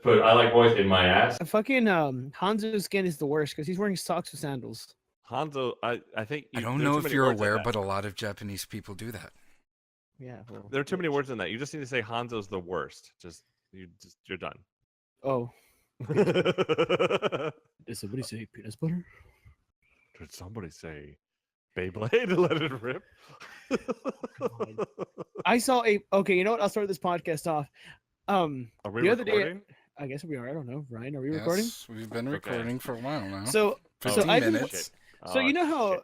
But I like boys in my ass. Fucking Hanzo's skin is the worst because he's wearing socks with sandals. Hanzo, I think I don't know if you're aware, but a lot of Japanese people do that. Yeah, well, there are too many words in that. You just need to say Hanzo's the worst. You're done. Oh, Did did somebody say peanut butter? somebody say Beyblade? Let it rip. I saw a. Okay, you know what? I'll start this podcast off. Are we the other recording? day, I guess we are. I don't know. Ryan, are we recording? Yes, we've been recording for a while now. So 15 I've been- minutes. So you know how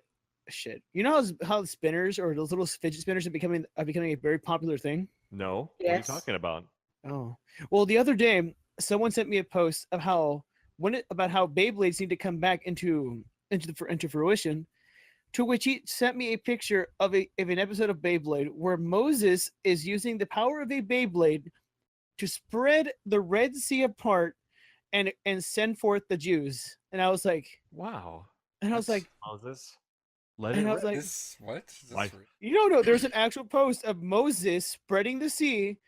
shit. You know how spinners or those little fidget spinners are becoming a very popular thing? No. Yes. What are you talking about? Oh. Well, the other day someone sent me a post of how about how Beyblades need to come back into fruition, to which he sent me a picture of an episode of Beyblade where Moses is using the power of a Beyblade to spread the Red Sea apart and send forth the Jews. And I was like, Wow. and I was like, Moses. Let and it I was rip. like, What? Why? you know, there's an actual post of Moses spreading the sea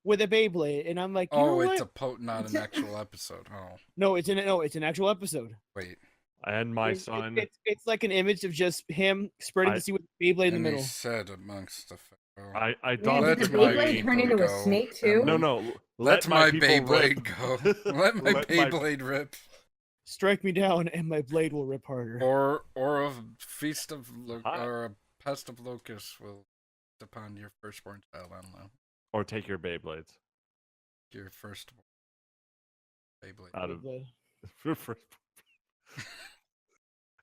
with a Beyblade, and I'm like, you know it's what? not an actual episode. Oh, No, it's an actual episode. wait. And my son. It's like an image of just him spreading the sea with a Beyblade in the And middle. he said amongst the fellow. I Yeah, don't. Let did the my Beyblade turn people into a go. snake too? No. Let my people Beyblade rip. go. Let my Let Beyblade rip. Strike me down, and my blade will rip harder. Or a feast of or a pest of locusts will upon your firstborn child. I don't know. Or take your Beyblades. Your firstborn Beyblade. Out of Beyblade. your first.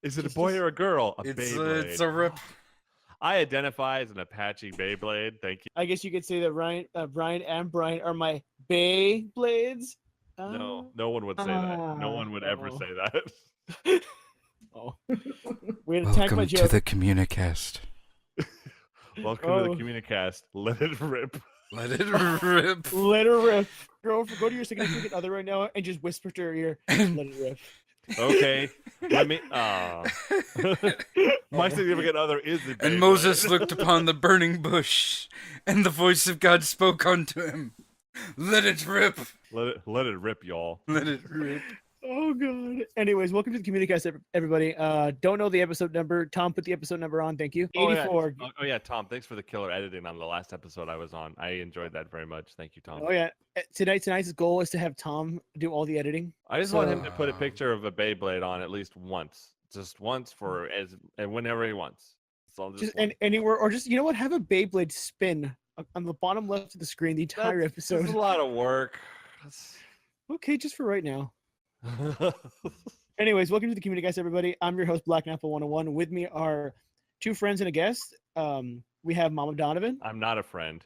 Is it a boy or a girl? A It's Beyblade. a rip. I identify as an Apache Beyblade. Thank you. I guess you could say that Ryan and Brian are my Beyblades. No one would say that. No one would ever say that. Oh. We had attacked my Welcome joke. to the Communicast. Welcome to the Communicast. Let it rip. Let it rip. Let her rip. Go to your significant other right now and just whisper to her ear. Let it rip. Okay. Let me. My significant other is the Beyblade. And Moses looked upon the burning bush, and the voice of God spoke unto him. Let it rip. Let it rip, y'all. Let it rip. Oh god. Anyways, welcome to the Communicast, everybody. Don't know the episode number. Tom put the episode number on. Thank you. 84. Oh yeah, Tom. Thanks for the killer editing on the last episode I was on. I enjoyed that very much. Thank you, Tom. Oh yeah. Tonight's goal is to have Tom do all the editing. I just want him to put a picture of a Beyblade on at least once, just once and whenever he wants. So Just anywhere, or just, you know what? Have a Beyblade spin on the bottom left of the screen the entire episode. It's a lot of work. Okay, just for right now. Anyways, welcome to the Communicast, everybody. I'm your host, Black Apple 101. With me are two friends and a guest. We have Mama Donovan. I'm not a friend.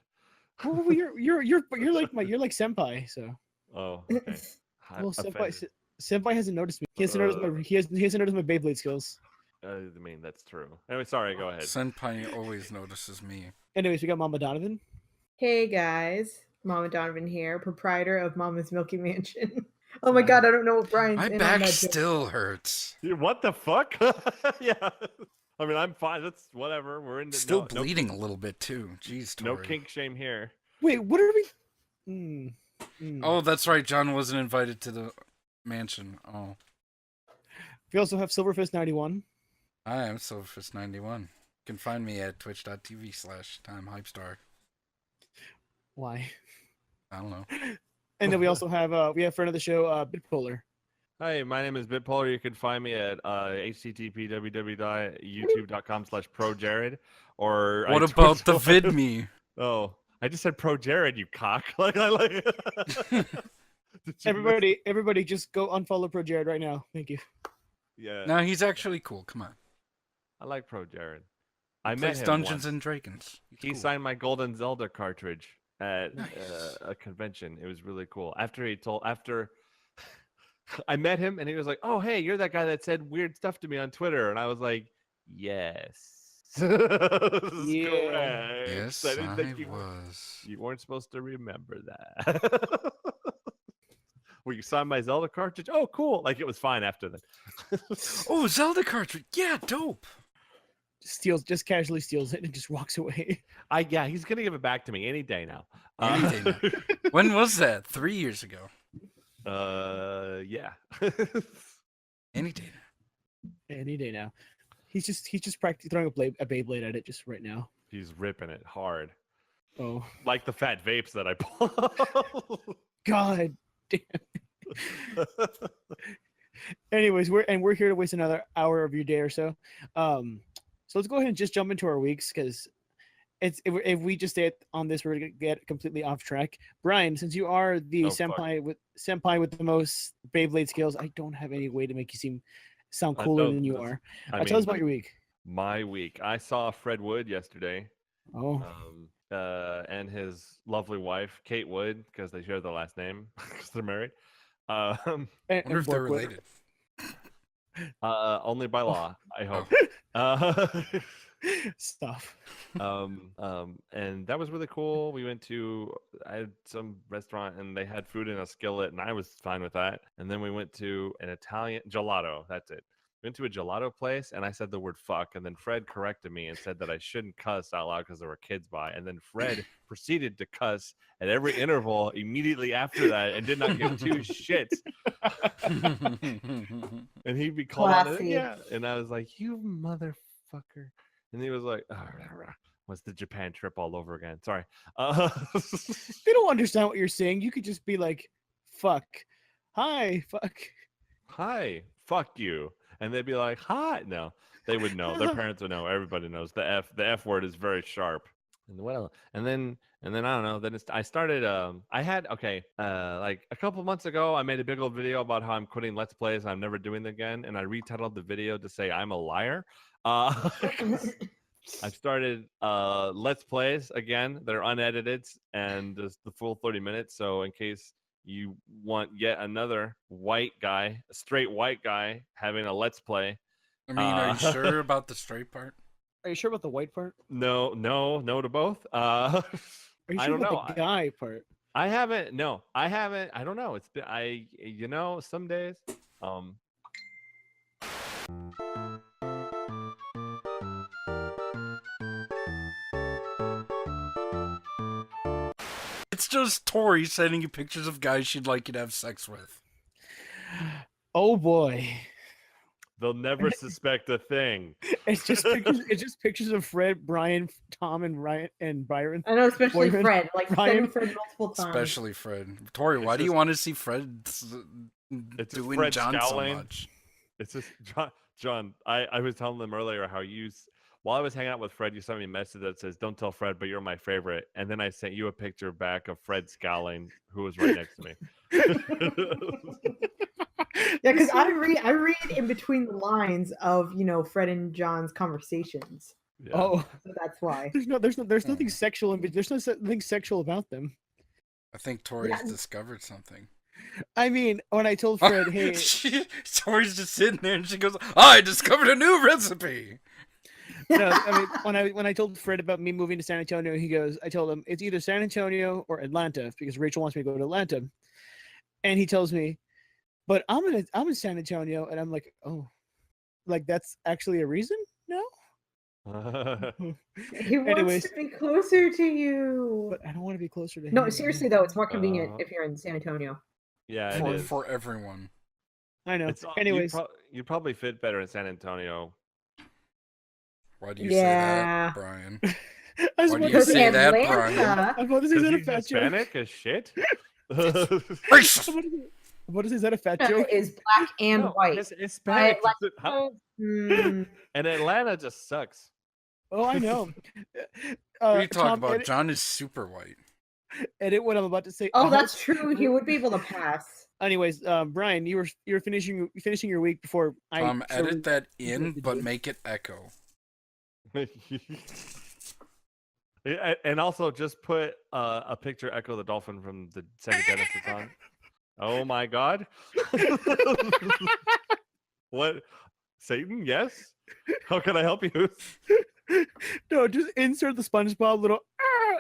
Oh, you're like senpai. So. Oh. Okay. Well, senpai hasn't noticed me. He hasn't noticed my Beyblade skills. I mean, that's true. Anyway, sorry. Go ahead. Senpai always notices me. Anyways, we got Mama Donovan. Hey guys, Mama Donovan here, proprietor of Mama's Milky Mansion. Oh my god, I don't know what Brian's My in on back that still hurts. What the fuck? Yeah. I mean, I'm fine. That's whatever. We're in the Still bleeding a little bit too. Jeez, Tori. No kink shame here. Wait, what are we? Oh, that's right. John wasn't invited to the mansion. Oh. We also have Silverfist 91. I am Silverfist91. You can find me at twitch.tv/TimeHypeStar. Why? I don't know. And then we also have friend of the show, BitPolar. Hi, my name is BitPolar. You can find me at http://youtube.com/projared. Or what about the Vid Me? Oh, I just said ProJared, you cock. Like I like. Everybody, just go unfollow ProJared right now. Thank you. Yeah. No, he's actually cool. Come on. I like ProJared. I met Plays him Dungeons once. and Dragons. He cool. signed my Golden Zelda cartridge at Nice. a convention. It was really cool. After I met him, and he was like, "Oh, hey, you're that guy that said weird stuff to me on Twitter," and I was like, "Yes." Yeah. Yes, I didn't think was. You weren't supposed to remember that. Well, you signed my Zelda cartridge? Oh, cool. Like, it was fine after that. Oh, Zelda cartridge. Yeah, dope. Just casually steals it and just walks away. Yeah, he's going to give it back to me any day now. Any day now. When was that? 3 years ago. Yeah. Any day. Any day now. He's just practically throwing a Beyblade at it just right now. He's ripping it hard. Oh Like the fat vapes that I pull. God damn. Anyways, we're here to waste another hour of your day or so. So let's go ahead and just jump into our weeks because if we just stay on this, we're gonna get completely off track. Brian, since you are the senpai with the most Beyblade skills, I don't have any way to make you sound cooler than you are. Tell us about your week. My week. I saw Fred Wood yesterday. Oh. And his lovely wife, Kate Wood, because they share the last name because they're married. I wonder if they're related. Only by law, I hope. Stuff. And that was really cool. We went to some restaurant and they had food in a skillet, and I was fine with that. And then we went to an Italian gelato. That's it. Went to a gelato place and I said the word fuck, and then Fred corrected me and said that I shouldn't cuss out loud because there were kids by, and then Fred proceeded to cuss at every interval immediately after that and did not give two shits. And he'd be called on it, yeah, and I was like, you motherfucker, and he was like, what's the Japan trip all over again? Sorry. They don't understand what you're saying. You could just be like, fuck, hi, fuck, hi, fuck you. And they'd be like, "Hi." No, they would know. Their parents would know. Everybody knows the F word is very sharp. And what else? And then I don't know. Then I started. Like a couple months ago, I made a big old video about how I'm quitting Let's Plays and I'm never doing it again. And I retitled the video to say I'm a liar. I've started Let's Plays again. They're unedited and just the full 30 minutes. So in case you want yet another straight white guy having a Let's Play. I mean, are you sure about the straight part? Are you sure about the white part? No to both. Are you sure about the guy part? I haven't. No, I haven't. I don't know. It's been, some days. It's just Tori sending you pictures of guys she'd like you to have sex with. Oh boy. They'll never suspect a thing. It's just pictures of Fred, Brian, Tom, and Ryan and Byron. I know, especially Fred. Like Fred multiple times. Especially Fred. Tori, why do you want to see Fred doing Fred John scowling. so much? It's just John. I was telling them earlier how while I was hanging out with Fred, you sent me a message that says, "Don't tell Fred, but you're my favorite." And then I sent you a picture back of Fred scowling, who was right next to me. Yeah, because I read in between the lines of Fred and John's conversations. Yeah. Oh, so that's why. There's nothing sexual there's nothing sexual about them. I think Tori's discovered something. I mean, when I told Fred, "Hey," Tori's just sitting there and she goes, "I discovered a new recipe." No, I mean, when I told Fred about me moving to San Antonio, I told him it's either San Antonio or Atlanta because Rachel wants me to go to Atlanta, and he tells me, "But I'm in San Antonio," and I'm like, "Oh, like that's actually a reason?" No. He wants to be closer to you, but I don't want to be closer to him. No, seriously though, it's more convenient if you're in San Antonio. Yeah, for everyone. I know. Anyways, you probably fit better in San Antonio. Why do you say that, Brian? Why do you say that, Brian? I'm about to say, is that a fat Hispanic as shit? What is that a fat joke? Is black and white. It's Hispanic. And Atlanta just sucks. Oh, I know. What are you talking about? John is super white. Edit what I'm about to say. Oh, that's true. He would be able to pass. Anyways, Brian, you were finishing your week before I edit that in, but make it echo. And also just put a picture Echo the Dolphin from the Sega Genesis on. Oh my God. What? Satan? Yes? How can I help you? No, just insert the SpongeBob little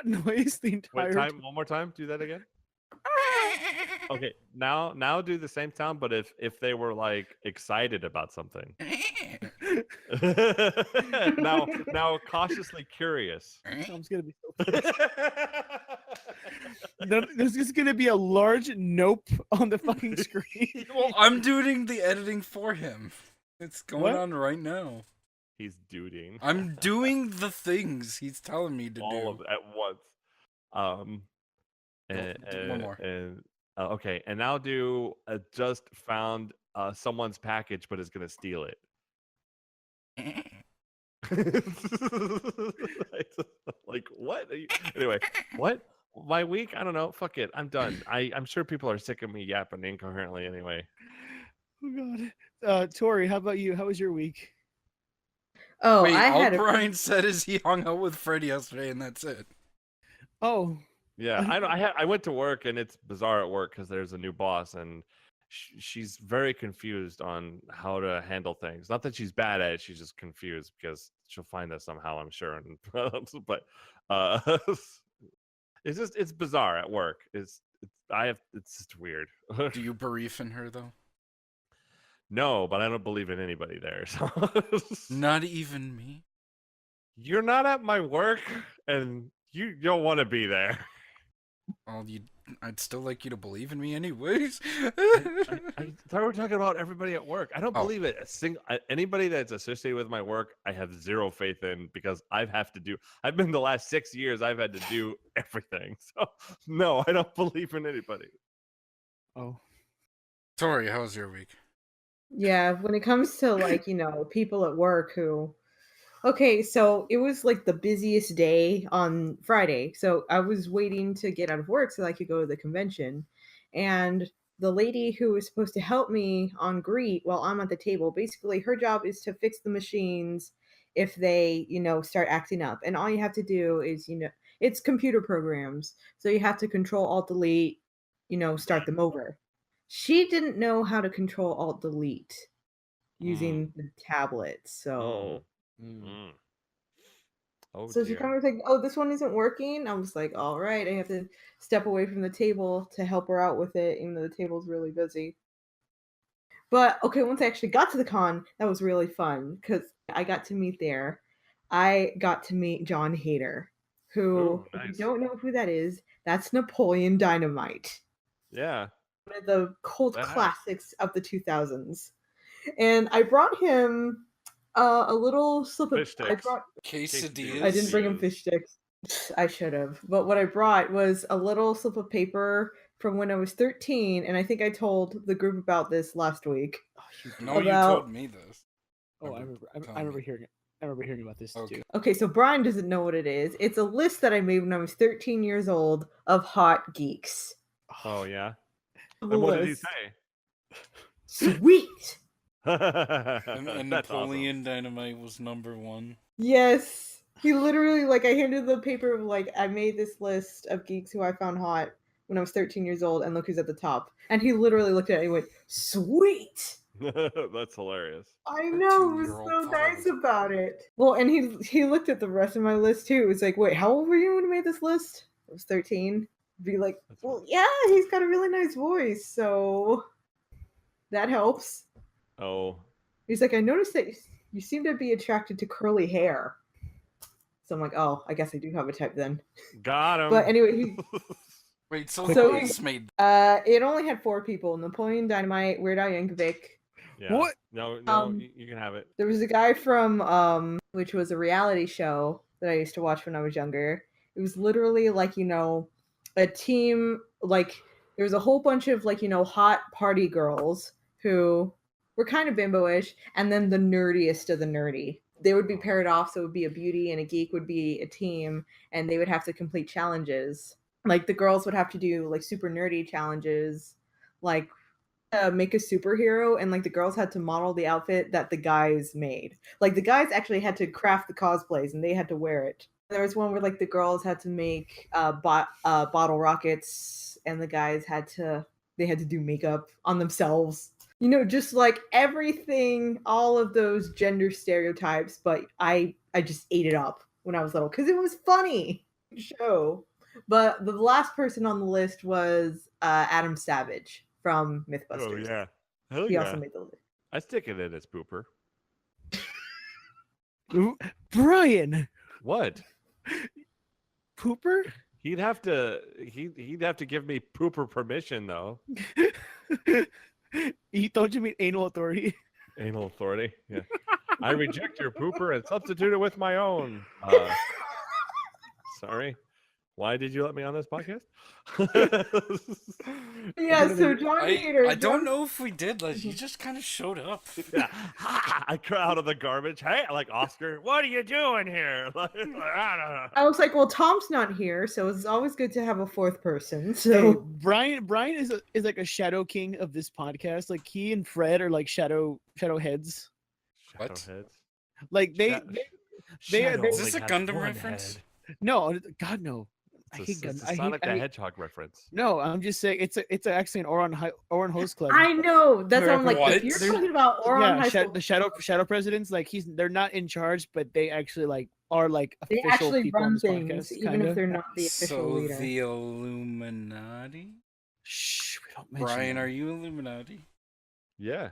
noise the entire time. One more time. Do that again. Okay, now do the same sound, but if they were like excited about something. now cautiously curious. Tom's gonna be so pissed. There's just gonna be a large nope on the fucking screen. Well, I'm doing the editing for him. It's going What? on right now. He's duding. I'm doing the things he's telling me to all do. of it at once. One more. Okay, and now do just found someone's package, but is gonna steal it. Like what? Anyway, what? My week? I don't know. Fuck it. I'm done. I'm sure people are sick of me yapping incoherently anyway. Oh God. Tori, how about you? How was your week? Oh, Wait, I all had a Brian said is he hung out with Fred yesterday, and that's it. Oh, Yeah, I know. I went to work, and it's bizarre at work because there's a new boss, and she's very confused on how to handle things. Not that she's bad at it; she's just confused because she'll find that somehow, I'm sure. But it's bizarre at work. It's just weird. Do you believe in her though? No, but I don't believe in anybody there. So Not even me. you're not at my work, and you don't want to be there. Well, I'd still like you to believe in me, anyways. I thought we were talking about everybody at work. I don't believe it. Anybody that's associated with my work, I have zero faith in because I've been the last 6 years I've had to do everything. So no, I don't believe in anybody. oh. Tori, how was your week? Yeah, when it comes to like, people at work who okay, so it was like the busiest day on Friday. So I was waiting to get out of work so I could go to the convention. And the lady who was supposed to help me on greet while I'm at the table, basically her job is to fix the machines if they, start acting up. And all you have to do is, it's computer programs. So you have to control alt delete, start them over. She didn't know how to control alt delete using the tablet. So Mm. Oh so she dear. kind of was like, "Oh, this one isn't working." I was like, "All right, I have to step away from the table to help her out with it, even though the table's really busy." But okay, once I actually got to the con, that was really fun because I got to meet there. I got to meet John Hader, who, Oh, if you nice. don't know who that is, that's Napoleon Dynamite, Yeah. one of the cult Badass. classics of the 2000s. And I brought him a little slip of. Fish sticks. Quesadillas. I didn't bring him fish sticks. I should have. But what I brought was a little slip of paper from when I was 13, and I think I told the group about this last week. No, you told me this. Oh, I remember hearing it. I remember hearing about this too. Okay, so Brian doesn't know what it is. It's a list that I made when I was 13 years old of hot geeks. Oh yeah. The And what did he list. say? Sweet. And That's Napoleon Dynamite was number one. Yes. He literally, I handed the paper of, I made this list of geeks who I found hot when I was 13 years old, and look who's at the top. And he literally looked at it and went, sweet! Awesome. That's hilarious. I know, he was 13-year-old so thought I nice was- about it. Well, and he looked at the rest of my list, too. It was like, wait, how old were you when you made this list? I was 13. Be like, That's well, right. yeah, he's got a really nice voice, so that helps. Oh. He's like, I noticed that you seem to be attracted to curly hair. So I'm like, oh, I guess I do have a type then. Got him. But anyway, Wait, so So- who else made? it only had 4 people: Napoleon Dynamite, Weird Al Yankovic. Yeah. What? No, you can have it. There was a guy from which was a reality show that I used to watch when I was younger. It was literally a team, there was a whole bunch of hot party girls who were kind of bimbo-ish, and then the nerdiest of the nerdy. They would be paired off, so it would be a beauty and a geek would be a team, and they would have to complete challenges. Like the girls would have to do super nerdy challenges, make a superhero, and the girls had to model the outfit that the guys made. The guys actually had to craft the cosplays and they had to wear it. There was one where the girls had to make bottle rockets, and the guys had to do makeup on themselves. Just everything, all of those gender stereotypes. But I just ate it up when I was little because it was funny show. But the last person on the list was Adam Savage from Mythbusters. Oh yeah. Hell He yeah. also made the list. I stick it in as pooper. Brian, What? Pooper? He'd have to give me pooper permission though. Don't you mean anal authority? Anal authority. Yeah. I reject your pooper and substitute it with my own. Sorry. Why did you let me on this podcast? Yeah, so John Hader. I don't know if we did. Like, he just kind of showed up. Yeah. I cry out of the garbage. Hey, like Oscar, what are you doing here? Like, I don't know. I was like, well, Tom's not here, so it's always good to have a fourth person. Hey, So Brian is like a shadow king of this podcast. Like he and Fred are like shadow heads. What? Shadow heads. Like they Shadow Is this only a has Gundam one reference? head. no, God no. I It's hate a Gundam. I Sonic the hate, Hedgehog reference. no, I'm just saying it's actually an Oran host club. I know that's what I'm like. What? If you're There's- talking about Oron Yeah, High School, the shadow presidents, like they're not in charge, but they actually like are like they official actually people on run this things, podcast, even kinda. if they're not the official So leader. the Illuminati? Shh, we don't mention Brian, them. are you Illuminati? Yeah.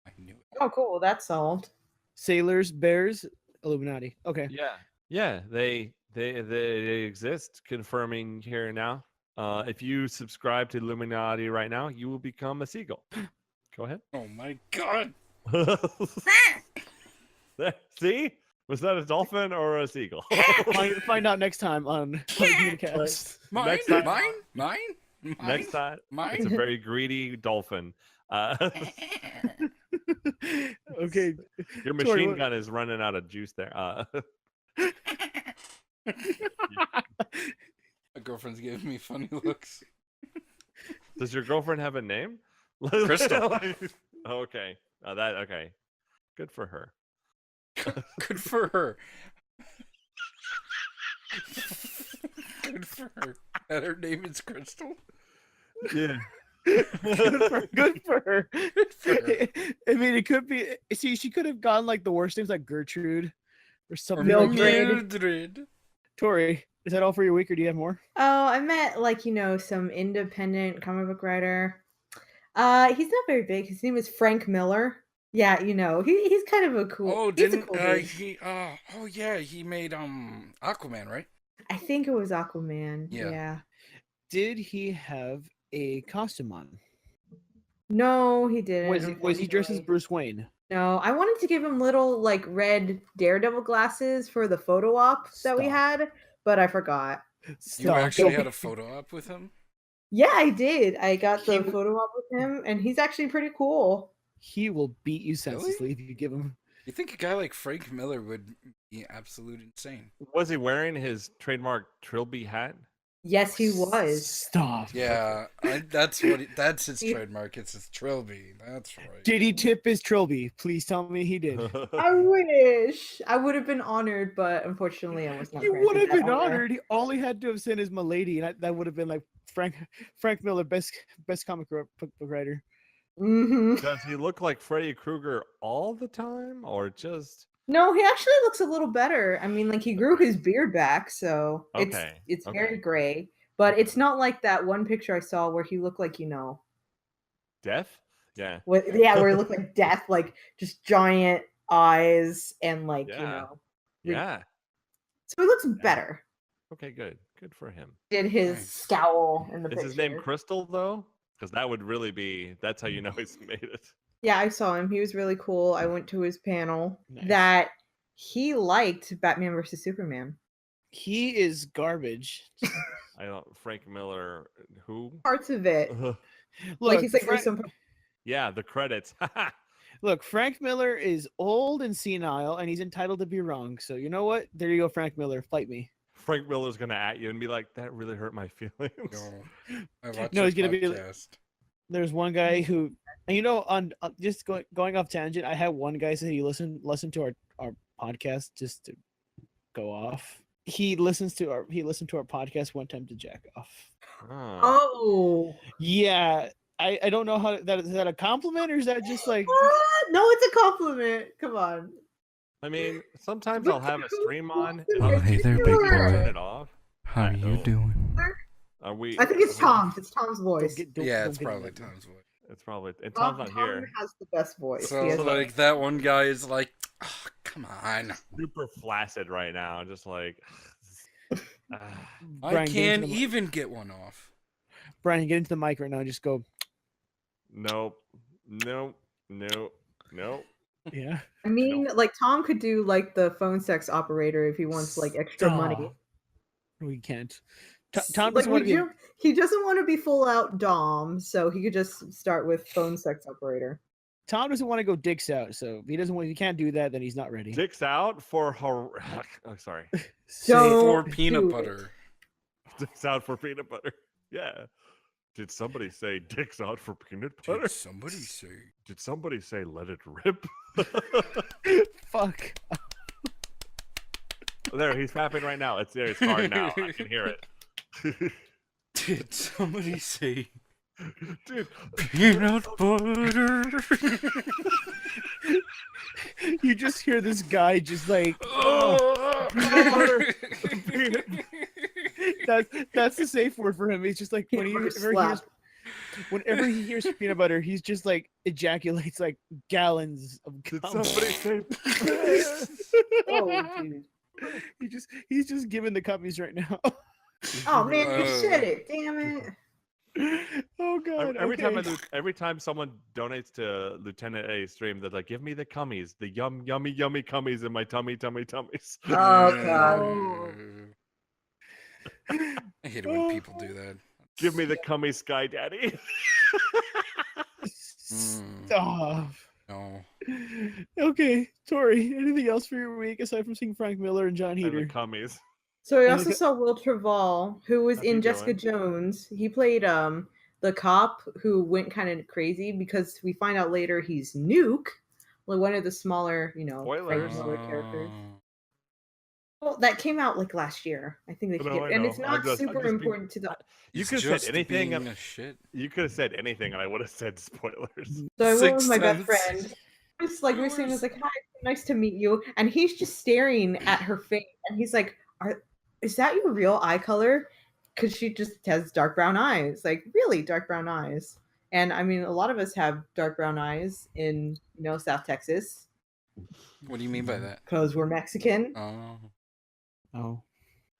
I knew it. Oh, cool. That's solved. Sailors, bears, Illuminati. Okay. Yeah. Yeah. They exist, confirming here now. If you subscribe to Illuminati right now, you will become a seagull. Go ahead. Oh my god! See? Was that a dolphin or a seagull? Find out next time on Communicast. Mine, Next time- mine. Next time, Mine. it's a very greedy dolphin. Okay. Your Tori, machine what- gun is running out of juice there. My girlfriend's giving me funny looks. Does your girlfriend have a name? Crystal. Okay. Okay. Good for her. Good for her. Good for her. And her name is Crystal. Yeah. Good for her. Good for her. I mean, it could be. See, she could have gone like the worst names, like Gertrude or something. Mildred. Like that. Mildred. Tori, is that all for your week, or do you have more? Oh, I met some independent comic book writer. He's not very big. His name is Frank Miller. Yeah, he's kind of a cool. Oh, he's a didn't cool dude. he? Oh yeah, he made Aquaman, right? I think it was Aquaman. Yeah. Yeah. Did he have a costume on? No, he didn't. Was he dressed as unfortunately. Bruce Wayne? No, I wanted to give him little like red Daredevil glasses for the photo op that we Stop. had, but I forgot. You Stop. actually had a photo op with him? Yeah, I did. I got the He- photo op with him, and he's actually pretty cool. He will beat you senselessly if you give him. You think a guy like Frank Miller would be absolute insane? Was he wearing his trademark Trilby hat? Yes, he was. Stop. Yeah, that's his trademark. It's his Trilby. That's right. Did he tip his Trilby? Please tell me he did. I wish. I would have been honored, but unfortunately, I was not. You granted would have that been honor. honored. All he had to have said is "Milady," and that would have been like Frank Miller, best comic book writer. Mhm. Does he look like Freddy Krueger all the time, or just? No, he actually looks a little better. I mean, like he grew his beard back, so Okay, it's okay. very gray. But it's not like that one picture I saw where he looked like Death? Yeah. where he looked like death, like just giant eyes and like Yeah. re- Yeah. So he looks better. Okay, good. Good for him. Did his Nice. scowl in the Is picture? his name Crystal though? Because that would really be. That's how you know he's made it. Yeah, I saw him. He was really cool. I went to his panel. Nice. That he liked Batman versus Superman. He is garbage. I don't. Frank Miller. Who? Parts of it, Look, like he's like Frank, there's some. Yeah, the credits. look, Frank Miller is old and senile, and he's entitled to be wrong. So you know what? There you go, Frank Miller. Fight me. Frank Miller's gonna at you and be like, "That really hurt my feelings." No, I watched No, a he's gonna be like- podcast. There's one guy who, and on just going off tangent. I had one guy say he listened to our podcast just to go off. He listens to our podcast one time to jack off. Oh. Oh. Yeah, I don't know how is that a compliment or is that just like What? No, it's a compliment. Come on. I mean, sometimes I'll have a stream on. And Oh, I'll hey there, big turn boy. it off. How are you doing? Are we? I think it's are we- Tom's. It's Tom's voice. Yeah, it's probably Tom's voice. It's probably. And Tom's not Tom here. has the best voice. So He has like that one guy is like, oh, come on. Super flaccid right now. Just like. I Brian, get into can't the mi- even get one off. Brian, get into the mic right now. And just go. Nope. Nope. Nope. Nope. Yeah. I mean, like Tom could do like the phone sex operator if he wants like extra money. Stop. We can't. Tom Like, doesn't want to be. he doesn't want to be full out dom, so he could just start with phone sex operator. Tom doesn't want to go dicks out, so if he doesn't want, if he can't do that, then he's not ready. Dicks out for her. Oh, sorry. Don't For do peanut it. butter. Dicks out for peanut butter. Yeah. Did somebody say dicks out for peanut butter? Did somebody say? Did somebody say let it rip? Fuck. There, he's tapping right now. It's there. It's hard now. I can hear it. Did somebody say Dude, peanut butter? You just hear this guy just like, that's the safe word for him. He's just like whenever he hears peanut butter, he's just like ejaculates like gallons of did cum. somebody say? Oh, dude. He's just giving the cuppies right now. Oh man, you said it. Damn it. Oh god. Every every time someone donates to Lieutenant A stream, they're like, "Give me the cummies, the yummy cummies in my tummies." Oh god. I hate it when people do that. Give me the cummy, Sky Daddy. Stop. No. Okay, Tori, anything else for your week aside from seeing Frank Miller and John And the Heater? cummies. So I And also the- saw Will Trevall, who was How's he in Jessica doing? Jones. He played the cop who went kind of crazy because we find out later he's Nuke, like one of the smaller, Frank Spoilers. Miller characters. Well, that came out like last year. I think they No, I and know. it's I'm not just super being- important to the. You He's could have just said anything. being a shit. You could have said anything, and I would have said spoilers. So I went with Sixth my best Sense. friend. Just like we're saying, I was like, "Hi, nice to meet you," and he's just staring at her face, and he's like, "Is that your real eye color?" Because she just has dark brown eyes, like really dark brown eyes. And I mean, a lot of us have dark brown eyes in South Texas What do you mean by that? because we're Mexican. Oh. Oh.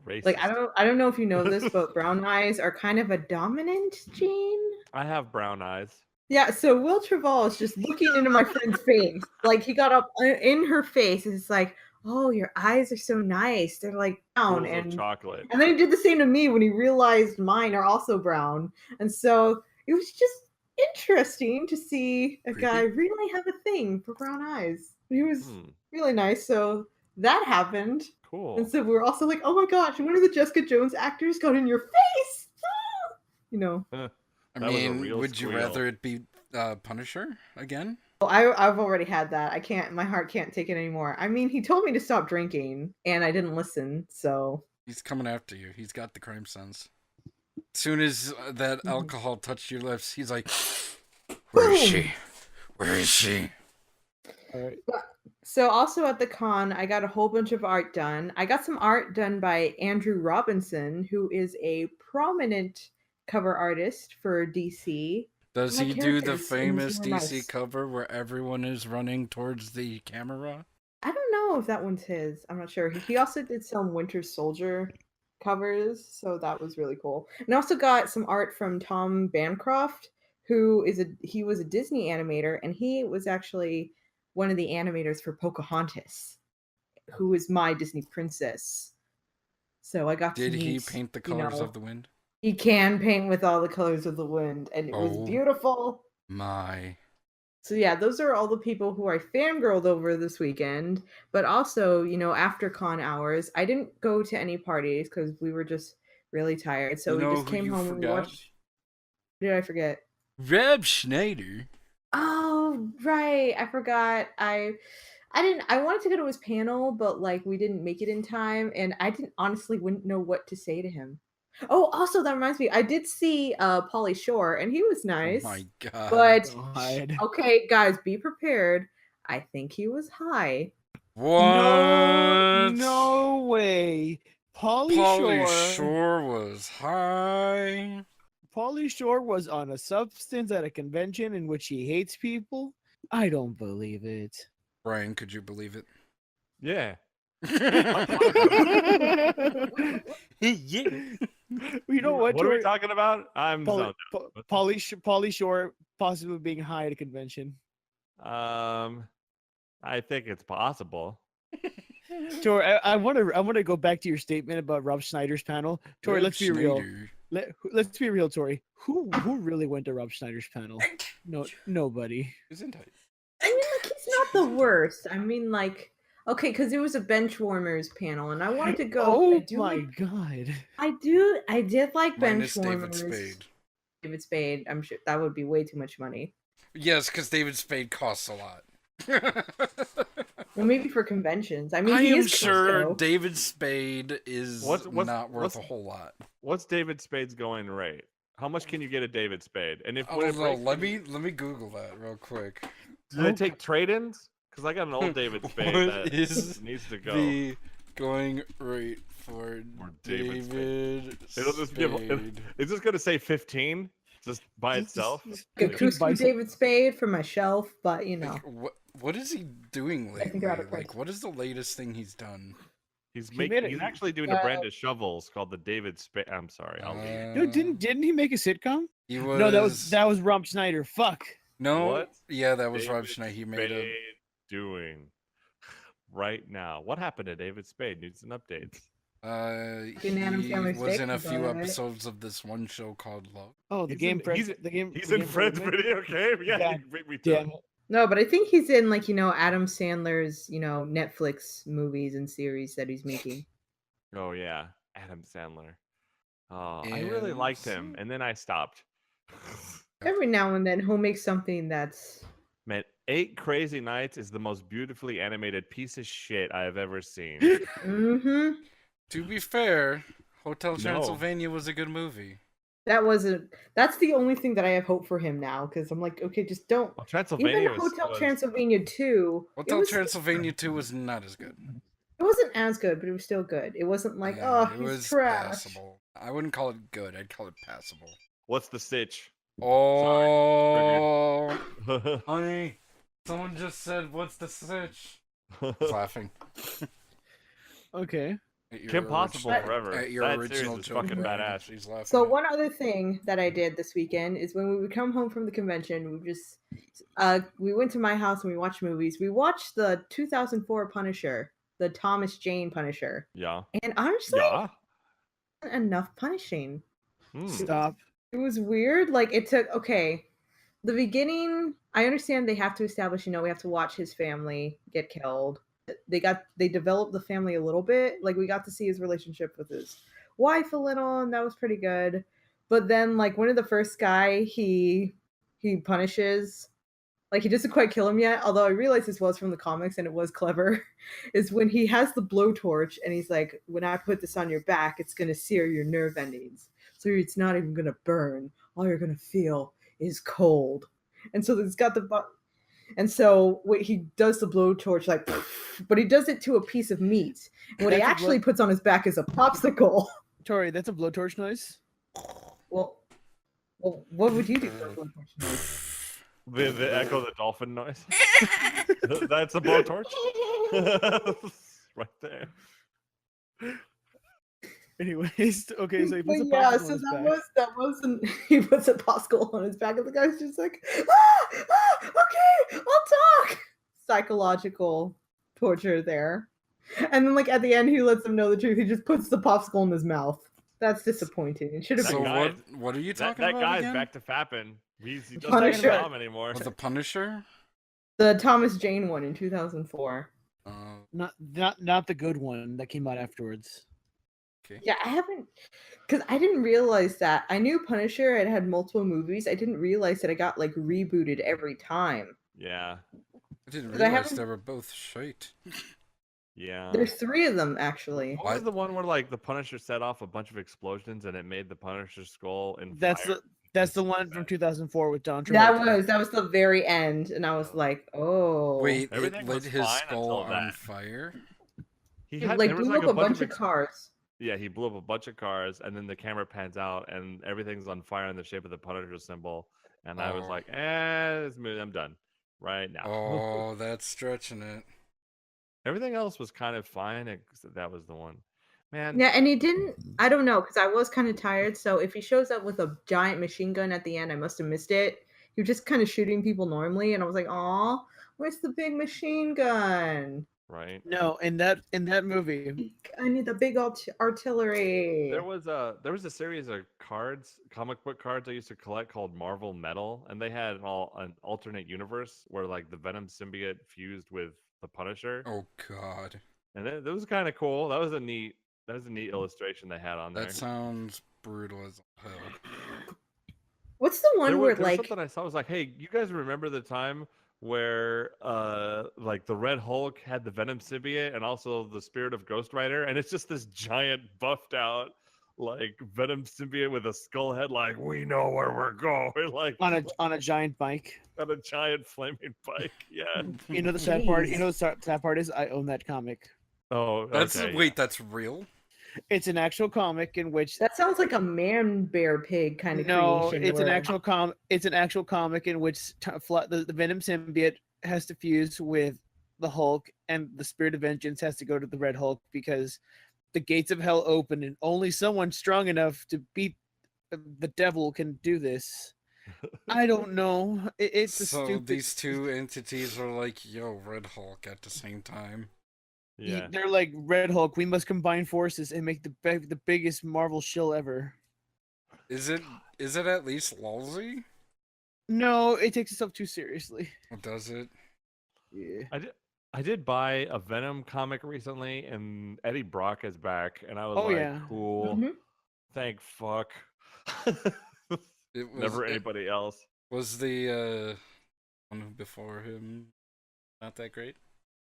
Racist. Like I don't know if you know this, but brown eyes are kind of a dominant gene. I have brown eyes. Yeah, so Will Trevall is just looking into my friend's face. Like he got up in her face and it's like, "Oh, your eyes are so nice. They're like brown." Pools of chocolate. And then he did the same to me when he realized mine are also brown. And so it was just interesting to see a guy really have a thing for brown eyes. He was really nice. So that happened. Cool. And so we were also like, "Oh my gosh, one of the Jessica Jones actors got in your face." I That was a mean, real would you squeal. rather it be Punisher again? Well, I've already had that. I can't. My heart can't take it anymore. I mean, he told me to stop drinking, and I didn't listen. So He's coming after you. He's got the crime sense. As soon as that alcohol touched your lips, he's like, "Where is she? Where is she?" All right. So also at the con, I got a whole bunch of art done. I got some art done by Andrew Robinson, who is a prominent cover artist for DC. Does My he do the characters, and famous they were DC nice. cover where everyone is running towards the camera? I don't know if that one's his. I'm not sure. He also did some Winter Soldier covers, so that was really cool. And I also got some art from Tom Bancroft, who was a Disney animator, and he was actually one of the animators for Pocahontas, who is my Disney princess. So I got Did to he meet, paint the colors of the wind? He can paint with all the colors of the wind, and it was Oh. beautiful. My. So yeah, those are all the people who I fangirled over this weekend. But also, after con hours, I didn't go to any parties because we were just really tired. So You know we just who came you home and we forgot? watched. What did I forget? Rob Schneider. Oh, right. I forgot. I wanted to go to his panel, but we didn't make it in time, and I wouldn't know what to say to him. Oh, also that reminds me, I did see Pauly Shore, and he was nice. Oh my god. But God. okay, guys, be prepared. I think he was high. What? No way. Pauly Pauly Shore. Shore was high. Pauly Shore was on a substance at a convention in which he hates people. I don't believe it. Brian, could you believe it? Yeah. Yeah. You know what? What are we Tori? talking about? I'm zoned Pauly Shore possibly being high at a convention. out. I think it's possible. Tori, I want to go back to your statement about Rob Schneider's panel. Tori, let's be real. Let's be real, Tori. Who really went to Rob Schneider's panel? No, nobody. Isn't it? I mean, like, he's not the worst. I mean, like, okay, because it was a bench warmers panel, and I wanted to go. Oh I my like, god! I did like bench Minus David warmers. Spade. David Spade. I'm sure that would be way too much money. Yes, because David Spade costs a lot. Well, maybe for conventions. I mean, I he am is sure close, though. David Spade is not worth what's- a whole lot. What's David Spade's going rate? How much can you get a David Spade? And if I when it don't know. breaks, Let me Google that real quick. do they take trade-ins? Because I got an old David Spade What that is needs to go. The going rate for David David It'll just give. Spade. It's just gonna say 15, just by itself. Like, Like, acoustic bicep- David Spade for my shelf, but you know, Like, what is he doing I think lately? they're out of Like, place. what is the latest thing he's done? He's He making. made it- He's actually doing a brand of shovels called the David Spade. I'm sorry. I'll leave. Dude, didn't he make a sitcom? He was No, that was Rob Schneider. Fuck. no. What? Yeah, that was David Rob Schneider. He made a Spade doing right now. What happened to David Spade? Needs an update. In Adam he Sandler's was Steak in a was few alright. episo's of this one show called Love. Oh, the He's game. in- Friends- he's- the game. He's the in game Fred's Friends- video game. Yeah, Yeah. you beat me to Damn it. it. no, but I think he's in, like, Adam Sandler's, Netflix movies and series that he's making. Oh yeah, Adam Sandler. Oh, I really liked him, and then I stopped. Every now and then he'll make something that's Man, 8 Crazy Nights is the most beautifully animated piece of shit I have ever seen. mm-hmm. To be fair, Hotel No. Transylvania was a good movie. That's the only thing that I have hope for him now, because I'm like, okay, just don't. Well, Transylvania Even was, Hotel was- Transylvania 2, Hotel Transylvania 2 was not as good. it wasn't as good, but it was still good. It wasn't like, Yeah, oh, it he's was trash. passable. I wouldn't call it good. I'd call it passable. What's the stitch? Oh, honey, someone just said, "What's the stitch?" He's laughing. Okay. At your Kim Possible But- forever. At your That original series is joke, fucking Ryan. badass. She's laughing. So at- one other thing that I did this weekend is when we would come home from the convention, we went to my house and we watched movies. We watched the 2004 Punisher, the Thomas Jane Punisher, Yeah. and honestly, Yeah. wasn't enough punishing. Hmm. Stop. It was weird. Like, it took, okay, the beginning, I understand they have to establish, we have to watch his family get killed. They developed the family a little bit. Like, we got to see his relationship with his wife a little, and that was pretty good. But then, like, one of the first guy he punishes, like, he doesn't quite kill him yet, although I realize this was from the comics and it was clever, is when he has the blowtorch and he's like, when I put this on your back, it's going to sear your nerve endings. So it's not even going to burn. All you're going to feel is cold. And so it's got and so he does the blowtorch, like, but he does it to a piece of meat. And what he That's a actually puts on his back is a popsicle. Tori, that's a blowtorch noise. Well, what would you do for a blowtorch noise? The echo the dolphin noise. That's a blowtorch. Right there. Anyways, okay, so he puts a But yeah, popsicle so on his that back. wasn't he puts a popsicle on his back and the guy's just like, okay, I'll talk. Psychological torture there. And then, like, at the end he lets them know the truth. He just puts the popsicle in his mouth. That's disappointing. It should have That So been guy- what are you That, talking that about guy's again? back to fapping. He doesn't Punisher. have a mom anymore. Was the Punisher? the Thomas Jane one in 2004. Not the good one that came out afterwards. Okay. Yeah, I haven't, because I didn't realize that. I knew Punisher had multiple movies. I didn't realize that it got, like, rebooted every time. Yeah. I didn't 'Cause I realize haven't- they were both shite. Yeah. There's 3 of them, actually. What was the one where like the Punisher set off a bunch of explosions and it made the Punisher's skull in That's fire? That's the one from 2004 with Don Travolta. That was the very end, and I was like, oh. Wait, Everything it lit was his fine skull until on that. fire? He He, had like, there was blew like up a bunch of ex- cars. Yeah, he blew up a bunch of cars, and then the camera pans out, and everything's on fire in the shape of the Punisher symbol. And I was Oh. like, this movie, I'm done right now. Oh, that's stretching it. Everything else was kind of fine, except that was the one. Man, Yeah, and he didn't. I don't know because I was kind of tired. So if he shows up with a giant machine gun at the end, I must have missed it. He was just kind of shooting people normally, and I was like, "Aw, where's the big machine gun? right? No, in that movie, I need the big artillery." There was a series of cards, comic book cards I used to collect called Marvel Metal, and they had an alternate universe where like the Venom symbiote fused with the Punisher, Oh God, and it was kind of cool. That was a neat illustration they had on there. that sounds brutal as hell. What's the one where There was like something I saw. I was like, hey, you guys remember the time where like the Red Hulk had the Venom symbiote and also the Spirit of Ghost Rider, and it's just this giant buffed out like Venom symbiote with a skull head, like we know where we're going, like on a giant bike. on a giant flaming bike. Yeah. You know the sad part. You Jeez. know the sad part is I own that comic. Oh, That's okay, wait, that's real? It's an actual comic in which that sounds like a man bear pig kind of no, creation. it's an where- actual it's an actual comic in which the Venom symbiote has to fuse with the Hulk, and the Spirit of Vengeance has to go to the Red Hulk because the gates of hell open, and only someone strong enough to beat the devil can do this. I don't know. It's a So stupid. these two entities are like, yo, Red Hulk at the same time. yeah. They're like Red Hulk. We must combine forces and make the biggest Marvel shill ever. Is it at least lousy? No, it takes itself too seriously. Or does it? Yeah. I did buy a Venom comic recently, and Eddie Brock is back, and I was Oh, like, yeah. cool. Mhm. Thank fuck. It was Never anybody else. Was the one before him not that great?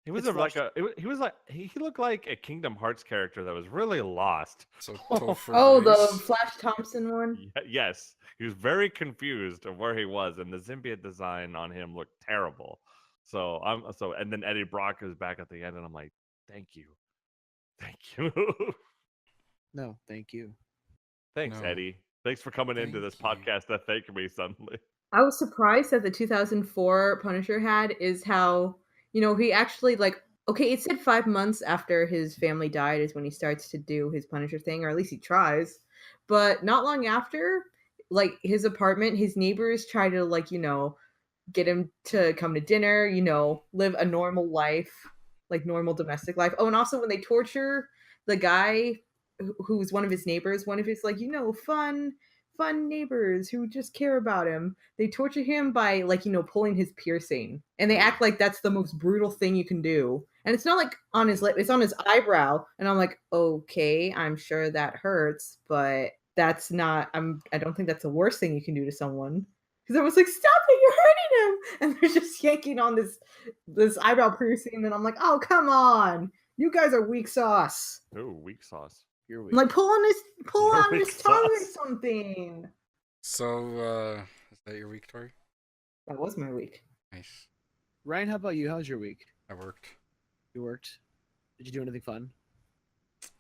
He was It's he looked like a Kingdom Hearts character that was really lost. So Oh. Topher Oh, the Grace? Flash Thompson one. Yes, he was very confused of where he was, and the symbiote design on him looked terrible. So and then Eddie Brock is back at the end, and I'm like, thank you. No, thank you. Thanks, No. Eddie. Thanks for coming into Thank this you. podcast to thank me suddenly. I was surprised that the 2004 Punisher had is how, he actually okay, it said 5 months after his family died is when he starts to do his Punisher thing, or at least he tries. But not long after, like his apartment, his neighbors try to get him to come to dinner, live a normal life, like normal domestic life. Oh, and also when they torture the guy who's one of his neighbors, one of his fun neighbors who just care about him, they torture him by pulling his piercing, and they act like that's the most brutal thing you can do. And it's not like on his lip, it's on his eyebrow. And I'm like, okay, I'm sure that hurts, but that's not, I don't think that's the worst thing you can do to someone. Because I was like, stop it, you're hurting him. And they're just yanking on this eyebrow piercing. And I'm like, oh, come on. You guys are weak sauce. Ooh, weak sauce. You're I'm weak. like, pull You're on weak his tongue or sauce. something. So is that your week, Tori? That was my week. Nice. Ryan, how about you? How's your week? I worked. You worked? Did you do anything fun?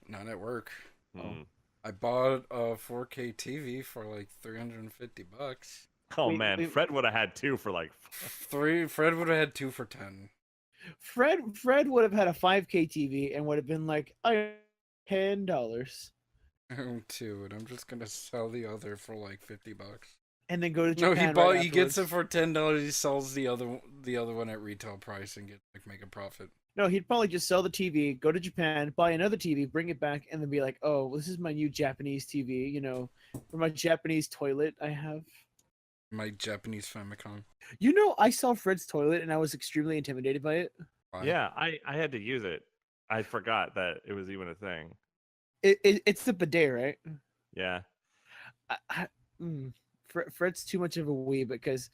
Not at work. Hmm. I bought a 4K TV for like $350. Oh Wait, man, wait. Fred would have had two for like Fred would have had 2 for 10. Fred would have had a 5K TV and would have been like, I $10, I own 2, and I'm just gonna sell the other for like $50. and then go to No, Japan. he gets it afterwards. for $10. He sells the other one at retail price and make a profit. No, he'd probably just sell the TV, go to Japan, buy another TV, bring it back, and then be like, "Oh, this is my new Japanese TV. For my Japanese toilet I have." My Japanese Famicom. I saw Fred's toilet and I was extremely intimidated by it. Why? yeah. I had to use it. I forgot that it was even a thing. It's the bidet, right? Yeah. Fred's too much of a weeb because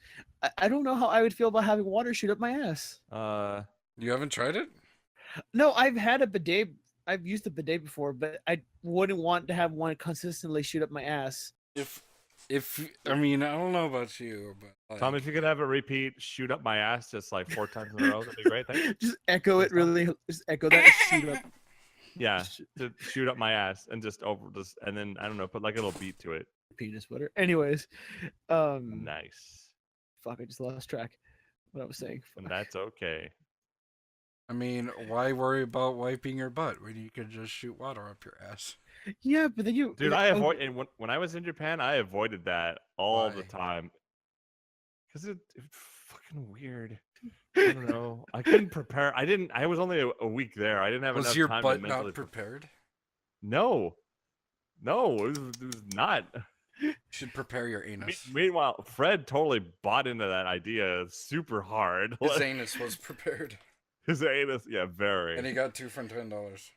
I don't know how I would feel about having water shoot up my ass. You haven't tried it? No, I've had a bidet. I've used a bidet before, but I wouldn't want to have one consistently shoot up my ass. If I mean, I don't know about you, but Tom, if you could have it repeat, shoot up my ass just like 4 times in a row, that'd be great. Thank you. Just echo it really. Just echo that shoot up. Yeah, to shoot up my ass and and then I don't know, put like a little beat to it. Penis butter. Anyways, Nice. fuck, I just lost track. What I was saying. And that's okay. I mean, why worry about wiping your butt when you could just shoot water up your ass? Yeah, but then you, Dude, I avoid and when I was in Japan, I avoided that all the Why? time because it's fucking weird. I don't know. I couldn't prepare. I didn't. I was only a week there. I didn't have Was enough your time to butt mentally. not prepared? No, no, it was not. You should prepare your anus. Meanwhile, Fred totally bought into that idea super hard. His anus was prepared, His anus, yeah, very. and he got 2 for $10.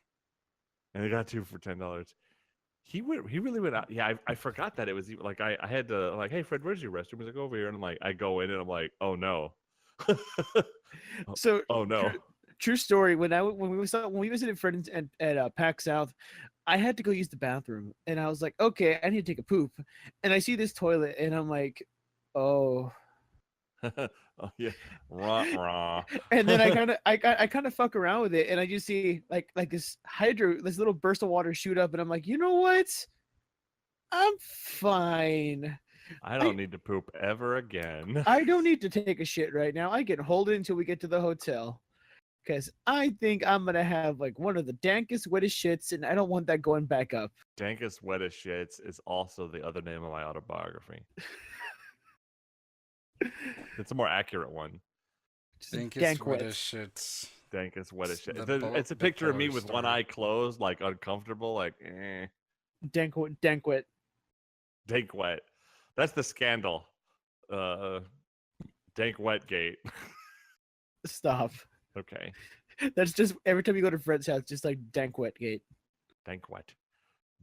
And he got 2 for $10. He really went out. Yeah, I forgot that it was like I had to like, hey Fred, where's your restroom? He's like over here, and I'm like, I go in and I'm like, oh no. So Oh no. true story. When we visited friends at PAC South, I had to go use the bathroom, and I was like, okay, I need to take a poop, and I see this toilet, and I'm like, oh. Oh yeah, rah. And then I kind of fuck around with it, and I just see like this little burst of water shoot up, and I'm like, you know what? I'm fine. I don't need to poop ever again. I don't need to take a shit right now. I can hold it until we get to the hotel, because I think I'm gonna have like one of the dankest, wettest shits, and I don't want that going back up. Dankest wettest shits is also the other name of my autobiography. It's a more accurate one. Think dank it's wet. wettest shits. Dankest wettest shit. The It's a picture of me bipolar with one story. eye closed, like uncomfortable, like Dank wet. dank wet. That's the scandal. Dank wet gate. Stop. Okay. That's just every time you go to Fred's house, just like dank wet gate. Dank wet.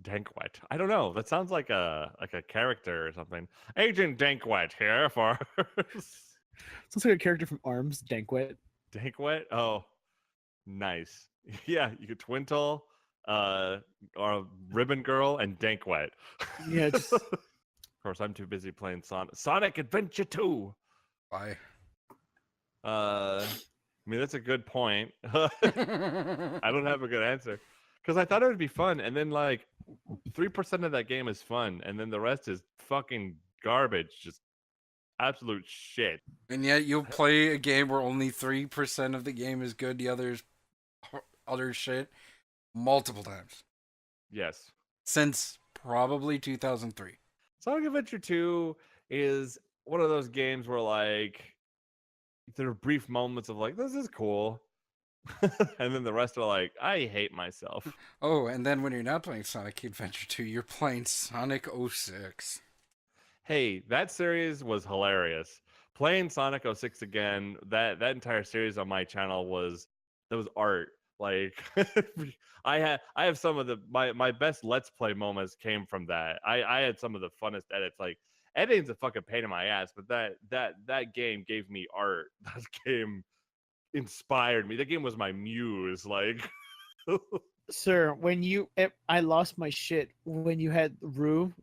Dank wet. I don't know. That sounds like a character or something. Agent Dank wet here for Sounds like a character from Arms. Dank wet. Dank wet. Oh, nice. Yeah, you could Twintle, or Ribbon Girl, and Dank wet. Yeah, just- Of course, I'm too busy playing Sonic Adventure 2. Why? I mean, that's a good point. I don't have a good answer because I thought it would be fun, and then like 3% of that game is fun, and then the rest is fucking garbage, just absolute shit. And yet you'll play a game where only 3% of the game is good, the others other shit, multiple times. Yes, Since probably 2003. Sonic Adventure 2 is one of those games where like there are brief moments of like this is cool, and then the rest are like I hate myself. Oh, and then when you're not playing Sonic Adventure 2, you're playing Sonic 06. Hey, that series was hilarious. Playing Sonic 06 again, that entire series on my channel was art. Like I have some of my best Let's Play moments came from that. I had some of the funnest edits. Like editing's a fucking pain in my ass, but that game gave me art. That game inspired me. That game was my muse. Like Sir, I lost my shit when you had Rue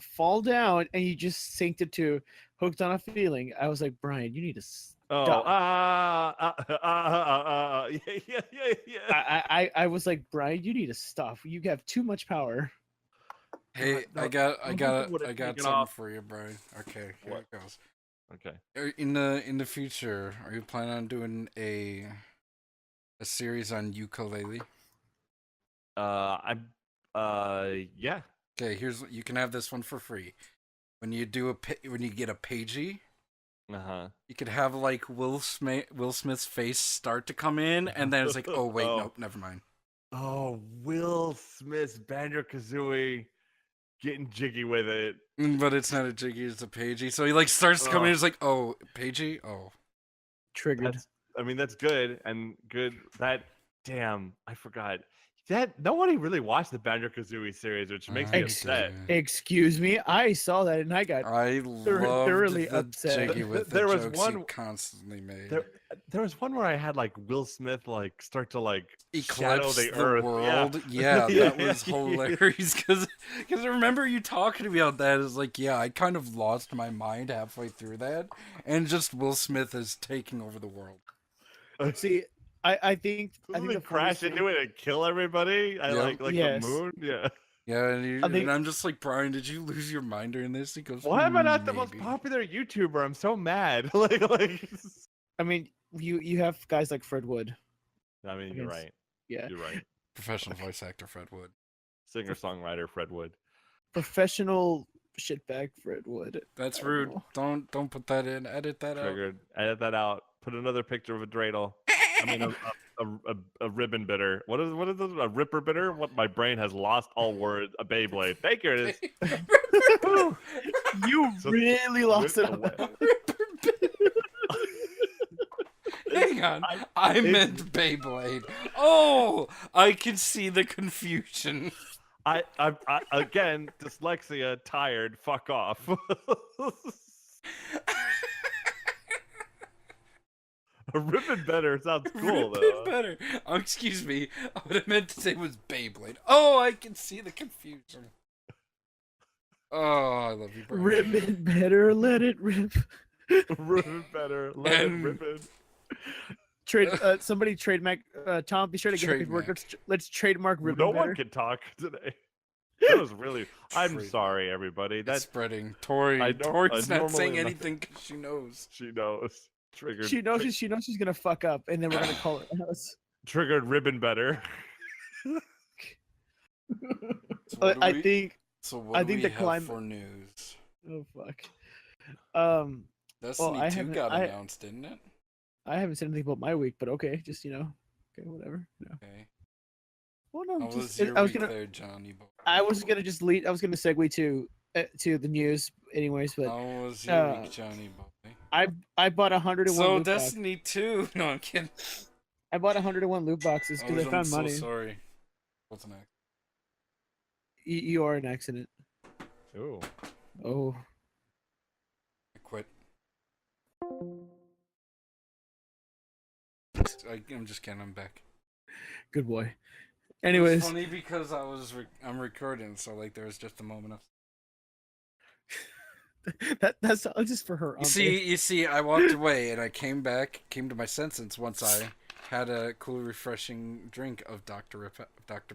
fall down and you just synced it to Hooked on a Feeling. I was like, Brian, you need to stop. Yeah. I was like, Brian, you need to stop. You have too much power. Hey, No, I got would've taken something off. for you, Brian. Okay, here What? it goes. Okay. In the future, are you planning on doing a series on ukulele? I'm yeah. Okay, you can have this one for free. When you get a pagey, Uh-huh. you could have like Will Smith's face start to come in, and then it's like, oh wait, Oh. nope, never mind. Oh, Will Smith's Banjo-Kazooie getting jiggy with it. But it's not a jiggy, it's a pagey. So he like starts to come in, it's like, oh, pagey, oh. Triggered. That's good and good. Damn, I forgot. Nobody really watched the Banjo-Kazooie series, which makes me upset. Excuse me, I saw that and I got I loved thoroughly the upset. jiggy with the There was jokes one- you constantly made. There was one where I had like Will Smith like start to like shadow Eclipse the the earth. world. Yeah, Yeah, that was yeah. hilarious because I remember you talking to me about that. It's like, yeah, I kind of lost my mind halfway through that, and just Will Smith is taking over the world. See, I think Doesn't the he crash funniest into it and kill everybody? I Yep. like Yes. the moon. Yeah. Yeah, and, I think- and I'm just like, Brian, did you lose your mind during this? He goes, Why am I not the most "Maybe." popular YouTuber? I'm so mad. like I mean, you have guys like Fred Wood. I mean, you're right. Yeah. You're right. Professional voice actor Fred Wood. Singer-songwriter Fred Wood. Professional shitbag Fred Wood. That's I don't rude. know. Don't put that in. Edit that out. Triggered. Edit that out. Put another picture of a dreidel. I mean, a ribbon bitter. What is this? A ripper bitter? What? My brain has lost all words. A Beyblade. Thank you. It is. You So- really lost it on away. that. Hang on. I meant Beyblade. Oh, I can see the confusion. I again, dyslexia, tired, fuck off. A ribbon better sounds cool, though. Better. Oh, excuse me. What I meant to say was Beyblade. Oh, I can see the confusion. Oh, I love you, Brian. Ribbon better, let it rip. Ribbon better. Let it And- ribbon. Somebody trademark. Tom, be sure to get the paperwork. Let's trademark ribbon No better. one can talk today. That was really. I'm Trademark. sorry, everybody. It's That's spreading. Tori. Tori's not normally saying am not- anything because she knows. she knows. Triggered. She knows she's gonna fuck up, and then we're gonna call it house. Triggered ribbon better. So what do I we- think. So what I do think we the have climate- for news? Oh fuck. Destiny I 2 haven't- got I- announced, didn't it? I haven't said anything about my week, but okay, just okay, whatever. No. Okay. Well, no, How just, was your I was week gonna. there, Johnny boy? I was gonna just lead. I was gonna segue to the news, anyways. But How was your uh, week, Johnny boy? I bought 101. So loot box. Destiny 2. No, I'm kidding. I bought 101 loot boxes because I I'm found so money. sorry. What's next? You are an accident. Ooh. Oh. I quit. I'm just kidding. I'm back. Good boy. It's Anyways, funny because I'm recording, so like there was just a moment of. that's just for her. You see, I walked away and I came to my senses once I had a cool, refreshing drink of Dr.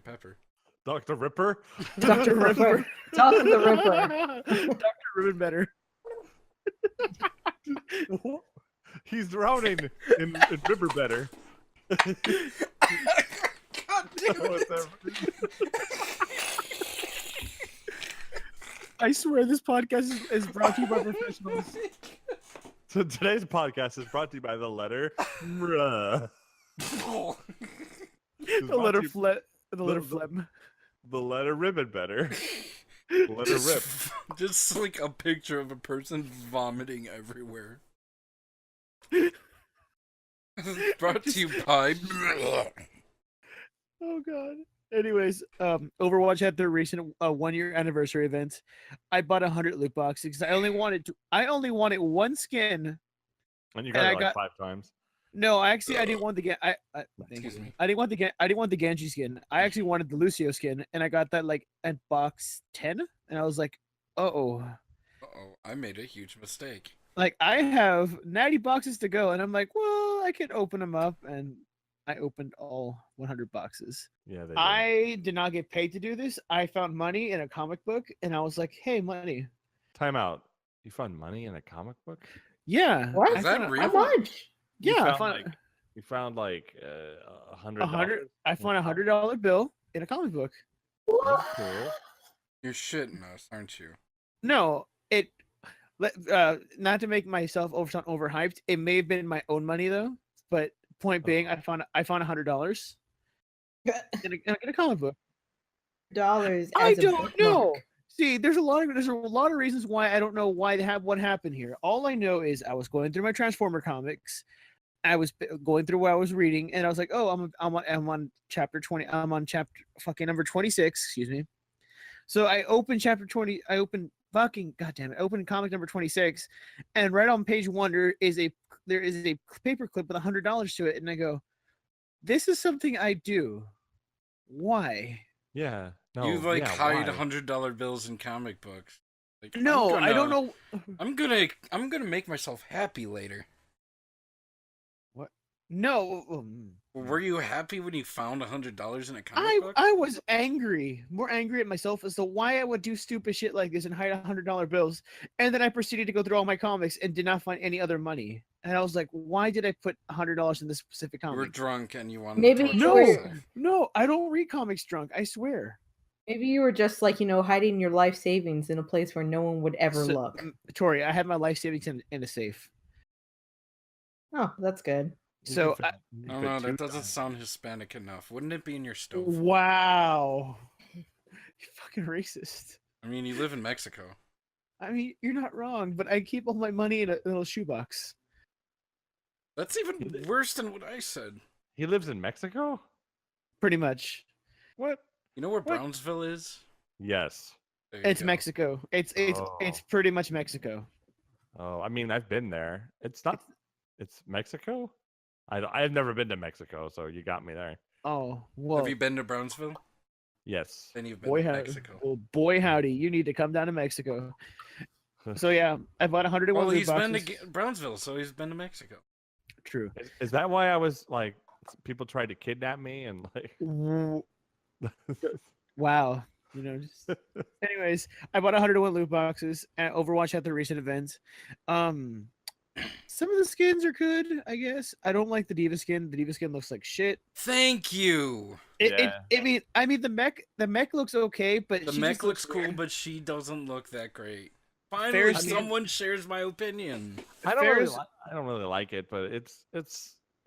Pepper. Dr. Ripper? Dr. Ripper. Talk to the Ripper. Dr. Ribbon better. He's drowning in river better. God damn What's it. I swear this podcast is brought to you by professionals. So today's podcast is brought to you by the letter Mruh. The letter phlegm. The letter ribbon better. The letter rip. Just like a picture of a person vomiting everywhere. Brought to you by. Oh god. Anyways, Overwatch had their recent 1-year anniversary event. I bought 100 loot boxes because I only wanted one skin. And you And got I it like got- 5 times. No, I didn't want the Excuse me. I didn't want the Genji skin. I actually wanted the Lucio skin, and I got that like at box 10, and I was like, oh, Uh-oh, I made a huge mistake. like I have 90 boxes to go, and I'm like, well, I could open them up, and I opened all 100 boxes. Yeah, they did. I did not get paid to do this. I found money in a comic book, and I was like, hey, money. Time out. You found money in a comic book? Yeah. What? Is that real? How much? You Yeah, I found, you found like $100. I found a $100 bill in a comic book. That's cool. You're shitting us, aren't you? No, not to make myself sound overhyped. It may have been my own money though, but point being, I found $100 in a comic book. Dollars. I as a don't know. bookmark. See, there's a lot of reasons why I don't know what happened here. All I know is I was going through my Transformer comics. I was going through what I was reading, and I was like, "Oh, I'm on chapter 20. I'm on chapter fucking number 26. Excuse me." So I opened chapter 20. I opened fucking goddamn it. I opened comic number 26, and right on page 1 there is a paper clip with $100 to it, and I go, "This is something I do. Why?" Yeah. No, You like yeah, hide why? $100 bills in comic books. Like, No, I don't know. I'm gonna make myself happy later. No, Were you happy when you found $100 in a comic I book? I was angry, more angry at myself as to why I would do stupid shit like this and hide $100 bills, and then I proceeded to go through all my comics and did not find any other money. And I was like, why did I put $100 in this specific You were comic? drunk and you wanted Maybe to torture No, yourself. no, I don't read comics drunk. I swear. Maybe you were just like, hiding your life savings in a place where no one would ever So, look. Tori, I have my life savings in a safe. Oh, that's good. So, Oh no, that doesn't sound Hispanic enough. Wouldn't it be in your stove? wow, you fucking racist. I mean, you live in Mexico. I mean, you're not wrong, but I keep all my money in a little shoebox. That's even worse than what I said. He lives in Mexico? Pretty much. What? You know where What? Brownsville is? Yes. There you It's go. Mexico. It's Oh. pretty much Mexico. Oh, I mean, I've been there. It's not. It's Mexico. I've never been to Mexico, so you got me there. Oh well. Have you been to Brownsville? Yes. Then you've been Boy to howdy. Mexico. Well, boy howdy, you need to come down to Mexico. So yeah, I bought 101 Well, loot he's been boxes. to Brownsville, so he's been to Mexico. True. Is that why I was like, people tried to kidnap me and like? Wow. Just... Anyways, I bought 101 loot boxes at Overwatch at the recent event. Some of the skins are good, I guess. I don't like the Diva skin. The Diva skin looks like shit. Thank you. I mean the mech looks okay, but The she mech just looks looks cool, weird. but she doesn't look that great. Finally, skin. someone shares my opinion. I don't really, Ferris- I don't really like it, but it's.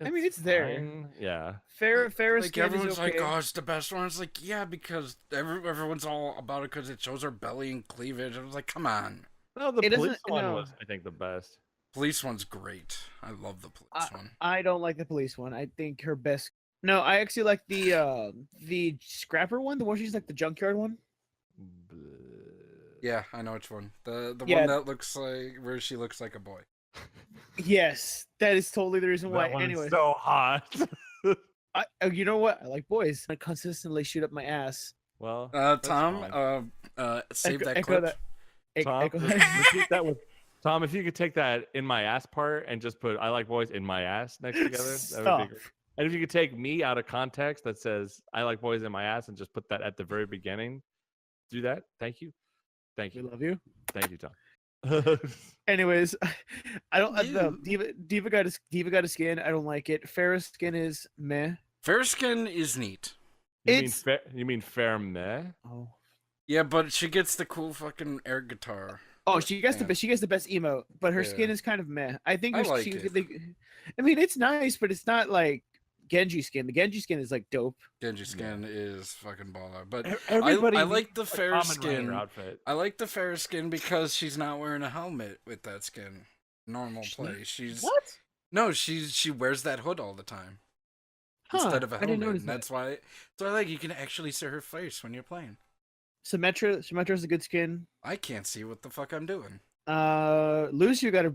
I mean, it's there. fine. Yeah. Ferris Like skin everyone's is okay. like, oh, it's the best one. It's like, yeah, because everyone's all about it because it shows her belly and cleavage. I was like, come on. No, the It police doesn't- one no. was, I think, the best. Police one's great. I love the police one. I don't like the police one. I think her best. No, I actually like the scrapper one. The one she's like the junkyard one. Yeah, I know which one. The Yeah. one that looks like where she looks like a boy. Yes, that is totally the reason why. That one's Anyway, so hot. you know what? I like boys. I consistently shoot up my ass. Well, that's Tom, fine. save that Echo clip. that. Tom, Echo just that. repeat that with Tom. If you could take that in my ass part and just put "I like boys" in my ass next together, that would Stop. be great. And if you could take me out of context that says "I like boys" in my ass and just put that at the very beginning, do that. Thank you. Thank We you. love you. Thank you, Tom. Anyways, I don't. You. The Diva got a skin. I don't like it. Ferris skin is meh. Fair skin is neat. You mean fair meh? Oh. Yeah, but she gets the cool fucking air guitar. Oh, she gets Yeah. the best emote, but her Yeah. skin is kind of meh. I think I her like she- it. I mean, it's nice, but it's not like Genji skin. The Genji skin is like dope. Genji skin is fucking baller. But Everybody I needs like the a fair Kamen skin. Rider outfit. I like the fair skin because she's not wearing a helmet with that skin. Normal play. She's What? no, she wears that hood all the time instead of a I didn't helmet. notice And that. that's why. So I like you can actually see her face when you're playing. Symmetra is a good skin. I can't see what the fuck I'm doing. Lucio got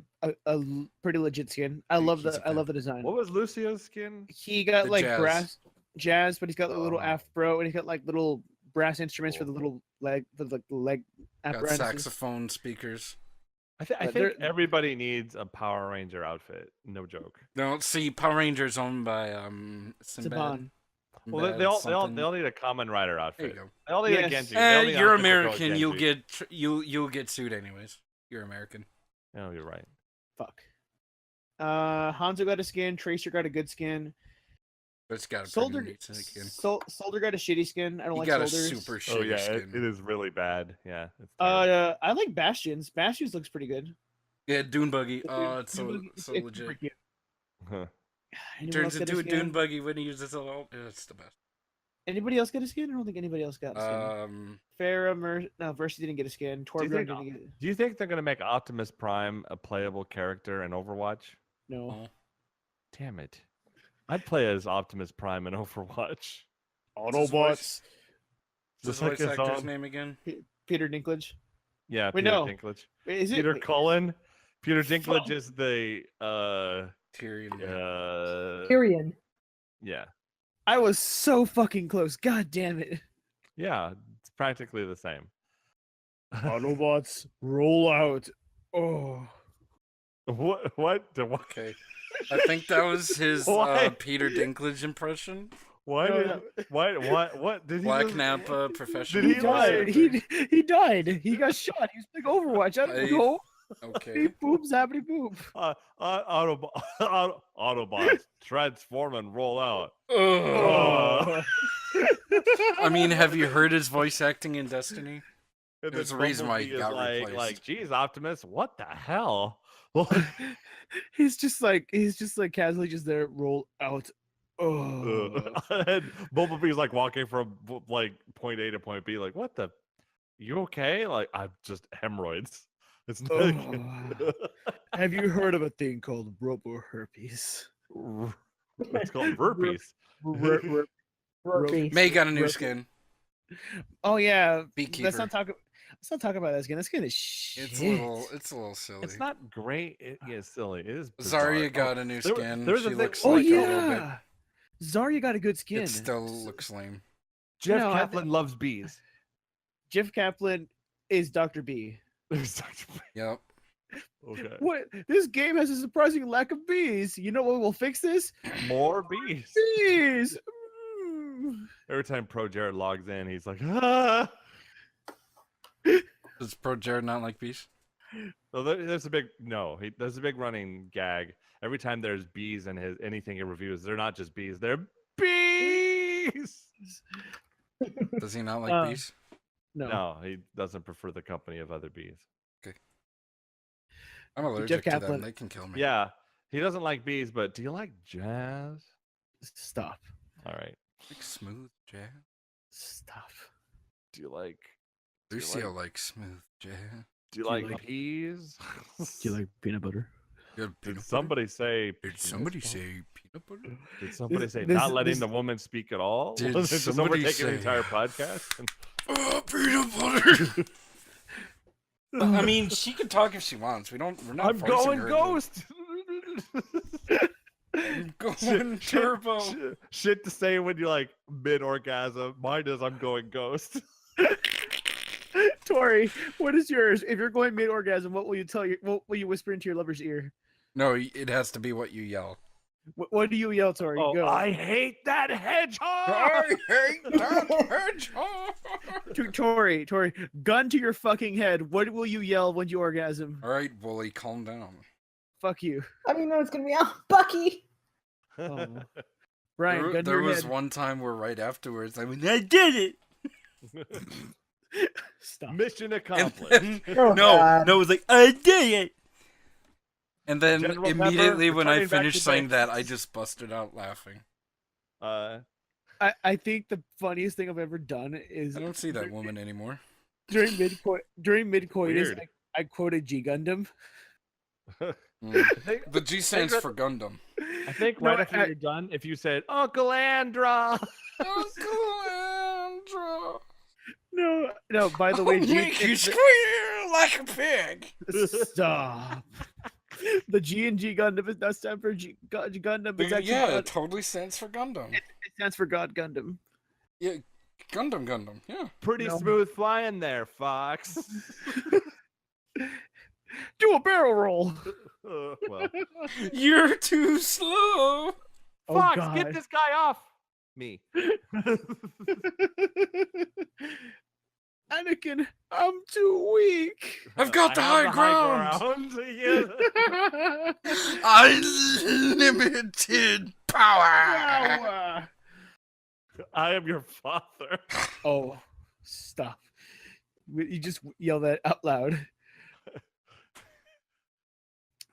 a pretty legit skin. I love He's a the design. What was Lucio's skin? He got The like jazz. jazz, but he's got a little Oh. afro, and he's got like little brass instruments for the Cool. little leg Got apparatuses. saxophone speakers. I But think everybody needs a Power Ranger outfit. No joke. No, see, Power Rangers owned by Sinbad. Saban. Well, they all need a Kamen Rider There you outfit. go. They all need a Yes. Genji. They all need an You're outfit that goes American. You'll Genji. get you'll get sued anyways. You're American. Oh, you're right. Fuck. Hanzo got a skin. Tracer got a good skin. It's got a Soldier, pretty neat skin. Soldier got a shitty skin. I don't He like got a Soldiers. super Oh shitty yeah, skin. it is really bad. Yeah. It's terrible. I like Bastions. Bastions looks pretty good. Yeah, Dune Buggy. Dune- Oh, it's so Dune- so it's legit. super cute. Huh. Anyone Turns else get into a Dune skin? Buggy when he uses it all. It's the best. Anybody else get a skin? I don't think anybody else got a skin. Farah, no, Versi didn't get a skin. Torbjorn think- didn't get it. Do you think they're gonna make Optimus Prime a playable character in Overwatch? No. Oh. Damn it! I'd play as Optimus Prime in Overwatch. Autobots. Just What's like his his actor's own. name again? Peter Dinklage. Yeah, Wait, Peter no. Dinklage. Wait, is it? Peter wait, Cullen. Peter Fuck. Dinklage is the Tyrion. Tyrion. yeah. I was so fucking close. God damn it. Yeah, it's practically the same. Autobots roll out. Oh. What? The what? Okay. I think that was his Why? Peter Dinklage impression. Why? No, Did, why? What did he? Black just- Napa professional. Did He died. actor. He died. He got shot. He was playing Overwatch. I don't know. Okay. He poops, happy poop. Autobots transform and roll out. Ugh. I mean, have you heard his voice acting in Destiny? And There's then a reason why he Bumblebee is got replaced. like, geez, Optimus, what the hell? he's just like casually just there, roll out. Oh, And Bumblebee's like walking from like point A to point B, like, what the? You okay? Like, I'm just hemorrhoids. It's not. have you heard of a thing called robo herpes? It's called burpees. Rookie. May got a new Rip- skin. Oh yeah, Beekeeper. let's not talk about that skin. That skin is shit. It's a little silly. It's not great. It is silly. It is. Zarya bizarre. got a new there- skin. there's a She thing- looks Oh like a little bit. yeah, Zarya got a good skin. It still looks lame. Jeff No, Kaplan loves bees. Jeff Kaplan is Dr. B. Yep. Okay. What? This game has a surprising lack of bees. You know what will fix this? More bees. Bees. Every time Pro Jared logs in, he's like, ah. Does Pro Jared not like bees? So there's a big there's a big running gag. Every time there's bees in his anything he reviews, they're not just bees, they're bees. Does he not like bees? No. No, he doesn't prefer the company of other bees. I'm allergic to them. Kaplan- They can kill me. Yeah, he doesn't like bees, but do you like jazz? Stop. All right. Like smooth jazz. Stop. Do you like? Lucio likes smooth jazz. Do you do you like like- peas? Do you like peanut butter? Good Did peanut somebody say? butter? Did penis somebody ball? say peanut butter? Did somebody say this- not letting this- the woman speak at all? Did Just somebody overtaking the say- entire podcast? Oh, peanut butter. I mean, she can talk if she wants. We're not. I'm forcing going her ghost. I'm going turbo. Shit to say when you're like mid orgasm. Mine is I'm going ghost. Tori, what is yours? If you're going mid orgasm, what will you tell your? What will you whisper into your lover's ear? No, it has to be what you yell. What do you yell, Tori? Oh, Go. I hate that hedgehog. I hate that hedgehog. Tori, gun to your fucking head. What will you yell when you orgasm? All right, bully, calm down. Fuck you. How do you know it's gonna be out, Bucky? Oh. Brian, gun to There your was head. one time where right afterwards I went, I did it. Stop. Mission And accomplished. then, Oh, God. it was like, I did it. And then General immediately Pepper, when I returning back finished to saying base. that, I just busted out laughing. I think the funniest thing I've ever done is I don't see that woman anymore. during mid coitus. Weird. I quoted G Gundam. Mm. The G stands for Gundam. I think No, right after you're done, if you said Uncle Andra, Uncle Andrew, No. By the way, I'll G. make you squeal like a pig. Stop. The G and G Gundam is not stand for Gundam. It's actually Yeah, God, it totally stands for Gundam. it stands for God Gundam. Yeah, Gundam. Yeah. pretty No. smooth flying there, Fox. Do a barrel roll. Well, You're too slow. Oh, Fox, God. get this guy off me. Anakin, I'm too weak. I've got the I high have ground. Yeah. Unlimited power. Wow. I am your father. Oh, stop. You just yell that out loud.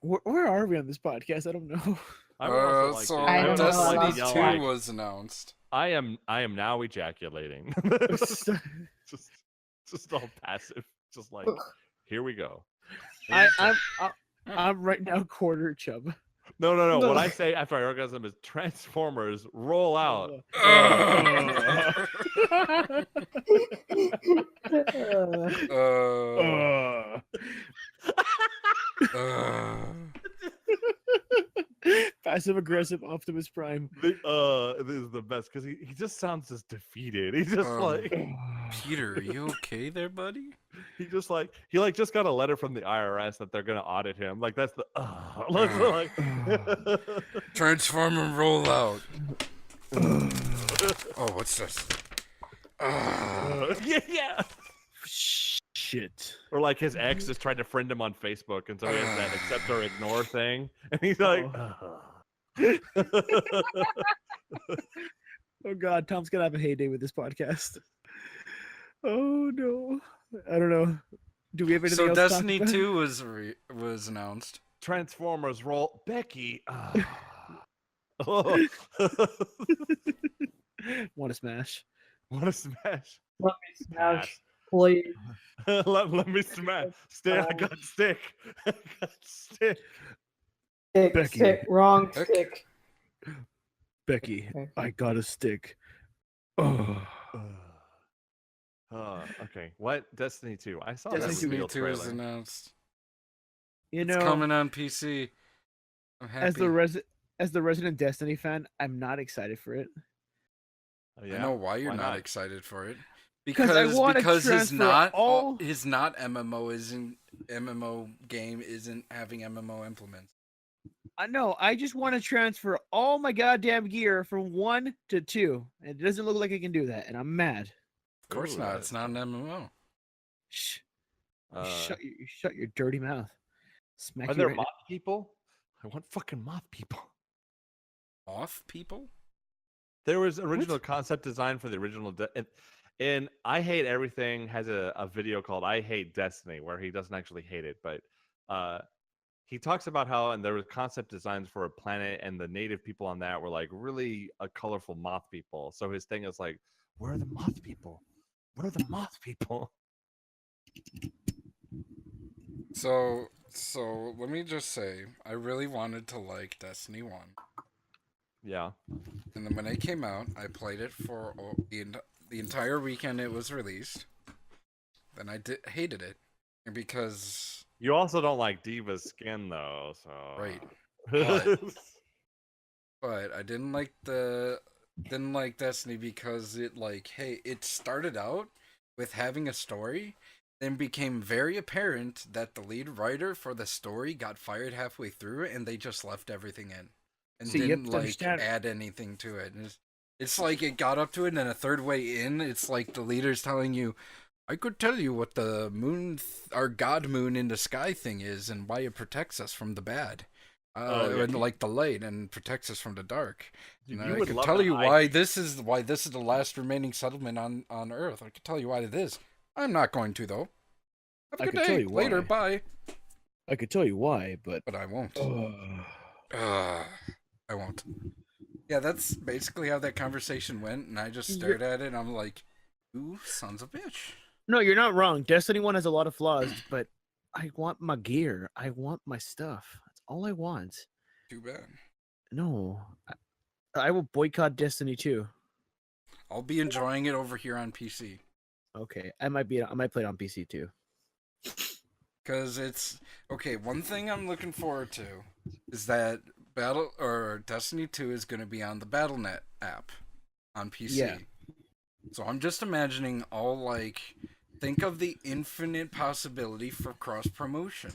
Where are we on this podcast? I don't know. I would also like So to- I don't know Destiny about 2 that. was announced. I am now ejaculating. just all passive. Just like here we go. I'm right now quarter chub. No. No. What I say after I orgasm is Transformers roll out. Passive aggressive Optimus Prime. This is the best because he just sounds just defeated. He's just like Peter, are you okay there, buddy? He just just got a letter from the IRS that they're gonna audit him. Like that's the Transform and roll out. Oh, what's this? yeah. Shit. Or like his ex just tried to friend him on Facebook, and so he has that accept or ignore thing, and he's like, Oh God, Tom's gonna have a heyday with this podcast. Oh no, I don't know. Do we have anything So else to talk Destiny about? 2 was announced. Transformers roll Becky. Want to smash? Want to smash? Let me smash, please. let me smash. Stick. I got stick. I got stick. Stick, Becky. stick, wrong Heck. stick. Becky, Okay. I got a stick. Oh. Okay. What? Destiny 2. I saw Destiny that 2 reveal 2 is trailer. announced. You It's know, coming on PC. I'm happy. as the resident Destiny fan, I'm not excited for it. Oh, yeah? I know why you're Why not not? excited for it. 'Cause I wanna Because transfer all- his not MMO game isn't having MMO implements. I know. I just want to transfer all my goddamn gear from 1 to 2. And it doesn't look like I can do that, and I'm mad. Of course Ooh, not. that It's is not an cool. MMO. Shh. Uh, You shut your dirty mouth. Smack Are you there right moth people? I want fucking moth people. Off people? There was original concept design for the original, and I Hate Everything has a video called "I Hate Destiny" where he doesn't actually hate it, but he talks about how and there was concept designs for a planet, and the native people on that were like really colorful moth people. So his thing is like, where are the moth people? Where are the moth people? So let me just say, I really wanted to like Destiny 1. Yeah. And then when it came out, I played it for the entire weekend it was released. Then I hated it. And because... You also don't like Diva's skin though, so Right. But But I didn't like Destiny because it started out with having a story, then became very apparent that the lead writer for the story got fired halfway through, and they just left everything in and See, you have didn't to understand- add anything to it. And it's like it got up to it, and then a third way in, it's like the leader's telling you, "I could tell you what the moon, our god moon in the sky thing is, and why it protects us from the bad." And like the light and protects us from the dark. Dude, And you I would could love tell to you hide- why this is the last remaining settlement on Earth. I could tell you why it is. I'm not going to though. Have a I good could day. tell you Later, why. bye. I could tell you why, but But I won't. Ugh. I won't. Yeah, that's basically how that conversation went, and I just stared at it and I'm like, "You sons of bitch." No, you're not wrong. Destiny 1 has a lot of flaws, but I want my gear. I want my stuff. That's all I want. Too bad. No. I will boycott Destiny 2. I'll be enjoying it over here on PC. Okay. I might play it on PC too. Because it's okay. One thing I'm looking forward to is that Destiny 2 is going to be on the BattleNet app on PC. Yeah. So I'm just imagining think of the infinite possibility for cross promotion.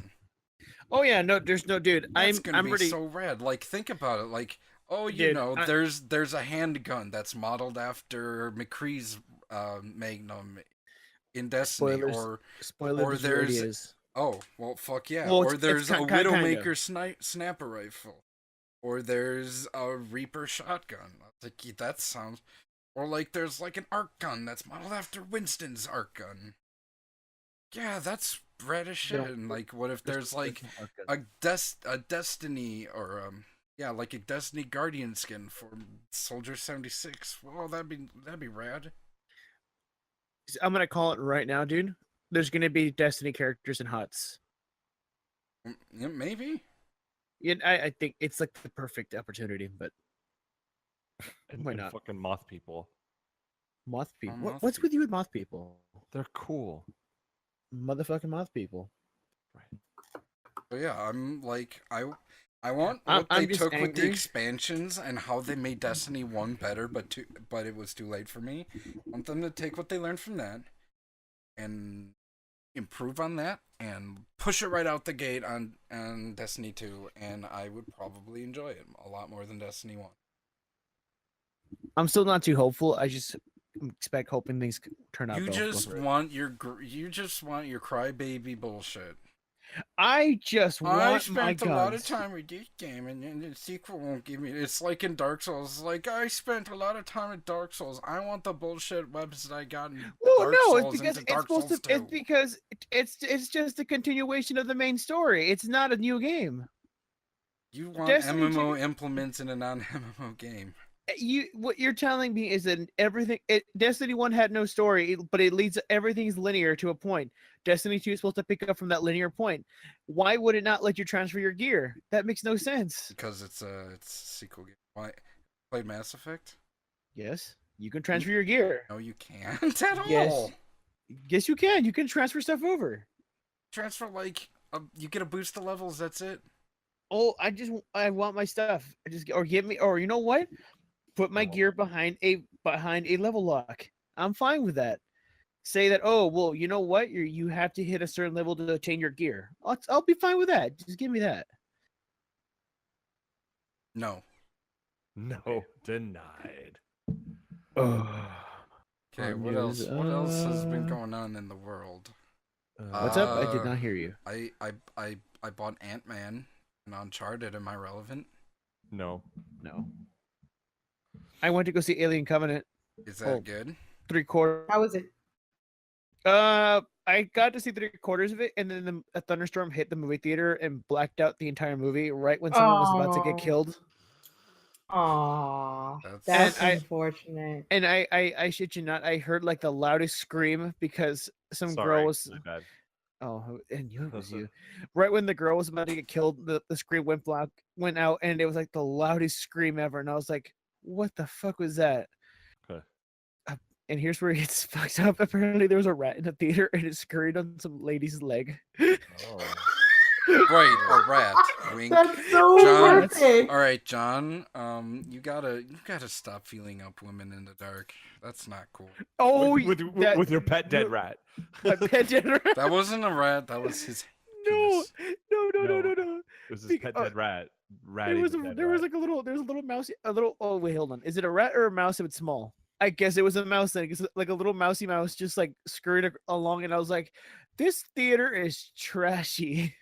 Oh yeah, no, there's no dude. That's gonna I'm be ready. so rad. Like, think about it. Like, Dude, there's a handgun that's modeled after McCree's Magnum in Destiny, Spoilers. Spoiler. or This already there's- is. oh well, fuck yeah. Well, Or it's there's a kinda. Widowmaker snapper rifle, or there's a Reaper shotgun. Like that sounds, or like there's like an arc gun that's modeled after Winston's arc gun. Yeah, that's rad as shit. And like, what if there's like a Destiny or like a Destiny Guardian skin for Soldier 76? Well, that'd be rad. I'm gonna call it right now, dude. There's gonna be Destiny characters in huts. Yeah, maybe. Yeah, I think it's like the perfect opportunity, but why not? Fucking moth people. Moth people. moth What's with you with moth people? They're cool. Motherfucking moth people. But yeah, I'm like I want I'm what they just took with the angry. expansions and how they made Destiny 1 better, but it was too late for me. I want them to take what they learned from that and improve on that and push it right out the gate on Destiny 2, and I would probably enjoy it a lot more than Destiny 1. I'm still not too hopeful. I just hoping things turn out. You just want your crybaby bullshit. I just want I my spent a guns. lot of time with this game, and the sequel won't give me. It's like in Dark Souls. Like, I spent a lot of time in Dark Souls. I want the bullshit weapons that I got in Dark Souls it's because into it's Dark supposed Souls to. 2. It's because it's just a continuation of the main story. It's not a new game. You want Destiny MMO 2 implements in a non-MMO game. What you're telling me is that Destiny 1 had no story, but it leads everything's linear to a point. Destiny 2 is supposed to pick up from that linear point. Why would it not let you transfer your gear? That makes no sense. Because it's a sequel game. Why? Played Mass Effect? Yes, you can transfer your gear. No, you can't at Yes. all. Yes, you can. You can transfer stuff over. Transfer you get a boost to levels. That's it. Oh, I want my stuff. Or you know what? Put my gear behind a level lock. I'm fine with that. Say that, oh well, you know what? You have to hit a certain level to attain your gear. I'll be fine with that. Just give me that. No. No, denied. Okay, what else? What else has been going on in the world? What's up? I did not hear you. I bought Ant-Man and Uncharted. Am I relevant? No. I went to go see Alien Covenant. Is that good? 3/4. How was it? I got to see 3/4 of it, and then a thunderstorm hit the movie theater and blacked out the entire movie right when someone was about to get killed. Aw, that's And unfortunate. And I shit you not, I heard like the loudest scream because some girl was. My bad. Oh, and it was you. Right when the girl was about to get killed, the scream went out, and it was like the loudest scream ever. And I was like, "What the fuck was that?" Okay. And here's where it gets fucked up. Apparently, there was a rat in the theater, and it scurried on some lady's leg. Oh. Right, a rat. Wink. That's so John, perfect. all right, John. You gotta stop feeling up women in the dark. That's not cool. Oh, with your pet dead rat. My pet dead rat. That wasn't a rat. That was his. No. It was his pet dead rat. There was like a little mousey. Oh wait, hold on. Is it a rat or a mouse if it's small? I guess it was a mouse then. It's like a little mousy mouse just like scurried along, and I was like, "This theater is trashy."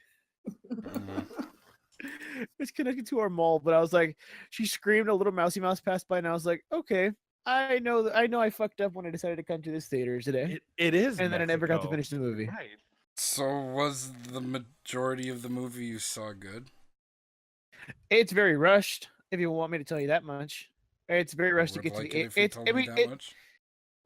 It's connected to our mall, but I was like, she screamed, a little mousy mouse passed by, and I was like, okay, I know I fucked up when I decided to come to this theater today. It is, and then I never got to Mexico. finish the movie. Right. So was the majority of the movie you saw good? It's very rushed. If you want me to tell you that much, it's very rushed to Would get to like the. it if you told me that much.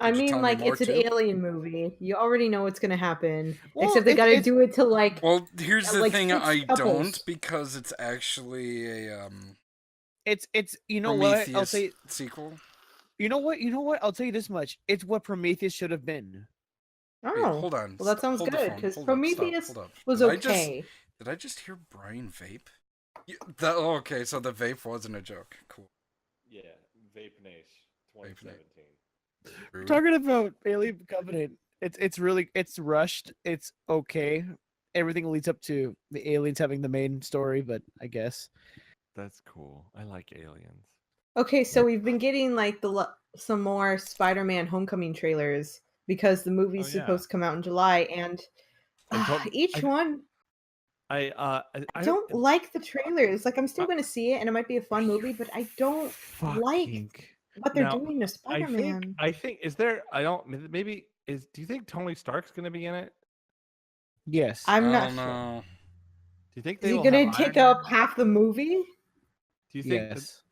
I Would you tell mean, me like, more it's an too? alien movie. You already know what's gonna happen. Well, Except they gotta it's- do it to like. Well, here's the like thing. 6 I couples. don't, because it's actually a It's you know what I'll Prometheus say. sequel. You know what I'll tell you this much. It's what Prometheus should have been. Wait, Oh, hold on. well, that sounds Hold the good phone. because Hold up, stop, Prometheus hold up. was Did okay. Did I just hear Brian vape? Okay, so the vape wasn't a joke. Cool. Yeah, Vape Nation 2017. Rude. Talking about Alien Covenant, it's rushed. It's okay. Everything leads up to the aliens having the main story, but I guess That's cool. I like aliens. Okay, so we've been getting like some more Spider-Man Homecoming trailers because the movie's Oh, yeah. supposed to come out in July, and one I don't like the trailers. Like, I'm still gonna see it, and it might be a fun movie, but I don't like what they're Now, doing to Spider-Man. I think is there. I don't. Maybe is. Do you think Tony Stark's going to be in it? yes. I'm I not don't sure. know. Do you think Is they he will gonna have take Iron up Man? half the movie? Do you think Yes.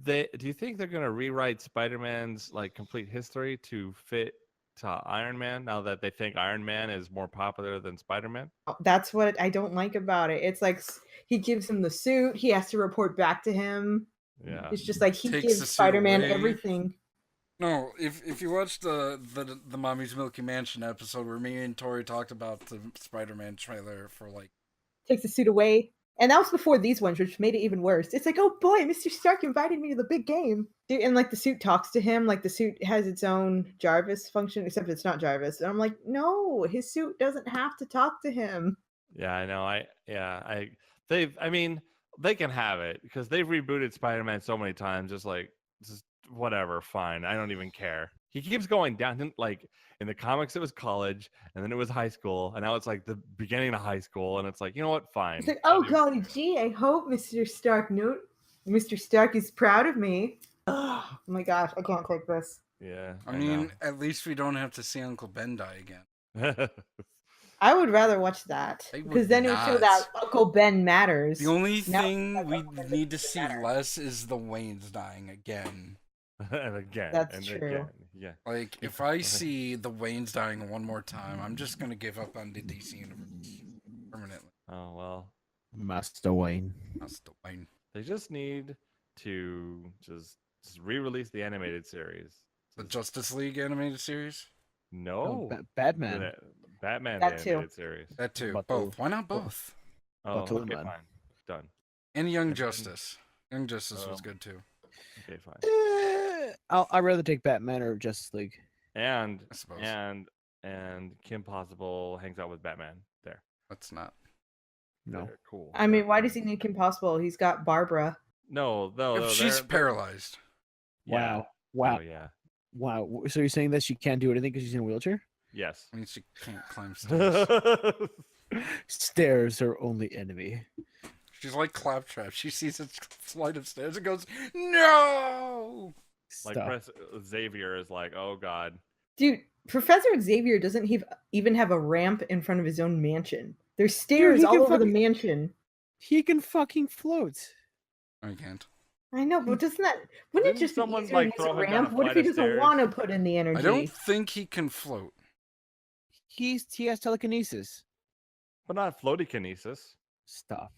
do you think they're going to rewrite Spider-Man's like complete history to fit to Iron Man now that they think Iron Man is more popular than Spider-Man? That's what I don't like about it. It's like he gives him the suit. He has to report back to him. Yeah. It's just like he Takes the gives suit Spider-Man away. everything. No, if you watch the Mommy's Milky Mansion episode where me and Tori talked about the Spider-Man trailer for like Takes the suit away. And that was before these ones, which made it even worse. It's like, oh boy, Mr. Stark invited me to the big game. Dude, and like the suit talks to him, like the suit has its own Jarvis function, except it's not Jarvis. And I'm like, no, his suit doesn't have to talk to him. Yeah, I know. I mean, they can have it because they've rebooted Spider-Man so many times. Just whatever, fine. I don't even care. He keeps going down. Like in the comics, it was college, and then it was high school, and now it's like the beginning of high school, and it's like, you know what? Fine. It's like, oh golly gee, I hope Mr. Stark is proud of me. Oh my gosh, I can't take this. Yeah. I mean, at least we don't have to see Uncle Ben die again. know. I would rather watch that I would because then it would show that Uncle Ben matters. The only Now- thing we need to see less is the Waynes dying again. And again. That's and true. Again. Yeah. Like, if I see the Waynes dying one more time, I'm just gonna give up on the DC universe permanently. Oh well. Master Wayne. That's the Wayne. They just need to just re-release the animated series. The Justice League animated series? No. Batman. Batman That the too. animated series. That too. But Both. the- Why not both? Oh, But to okay, Man. fine. Done. And Young Justice. Young Justice was Oh. good too. Okay, fine. I'd rather take Batman or Justice League. And I suppose. and Kim Possible hangs out with Batman. There. Let's not. No. They're cool. I mean, They're why does cool. he need Kim Possible? He's got Barbara. No, If she's they're- paralyzed. Yeah. Wow. Wow. Oh, yeah. Wow. So you're saying that she can't do anything because she's in a wheelchair? Yes. I mean, she can't climb stairs. Stairs are only enemy. She's like Claptrap. She sees a flight of stairs and goes, "No!" Like Stop. Xavier is like, oh god. Dude, Professor Xavier doesn't even have a ramp in front of his own mansion. There's stairs he all can over the fucking- mansion. He can fucking float. I can't. I know, but wouldn't it Didn't just be someone, easier like, to use a throw him down ramp? a What if flight he of doesn't stairs? want to put in the energy? I don't think he can float. He has telekinesis. But not floaty kinesis. Stop.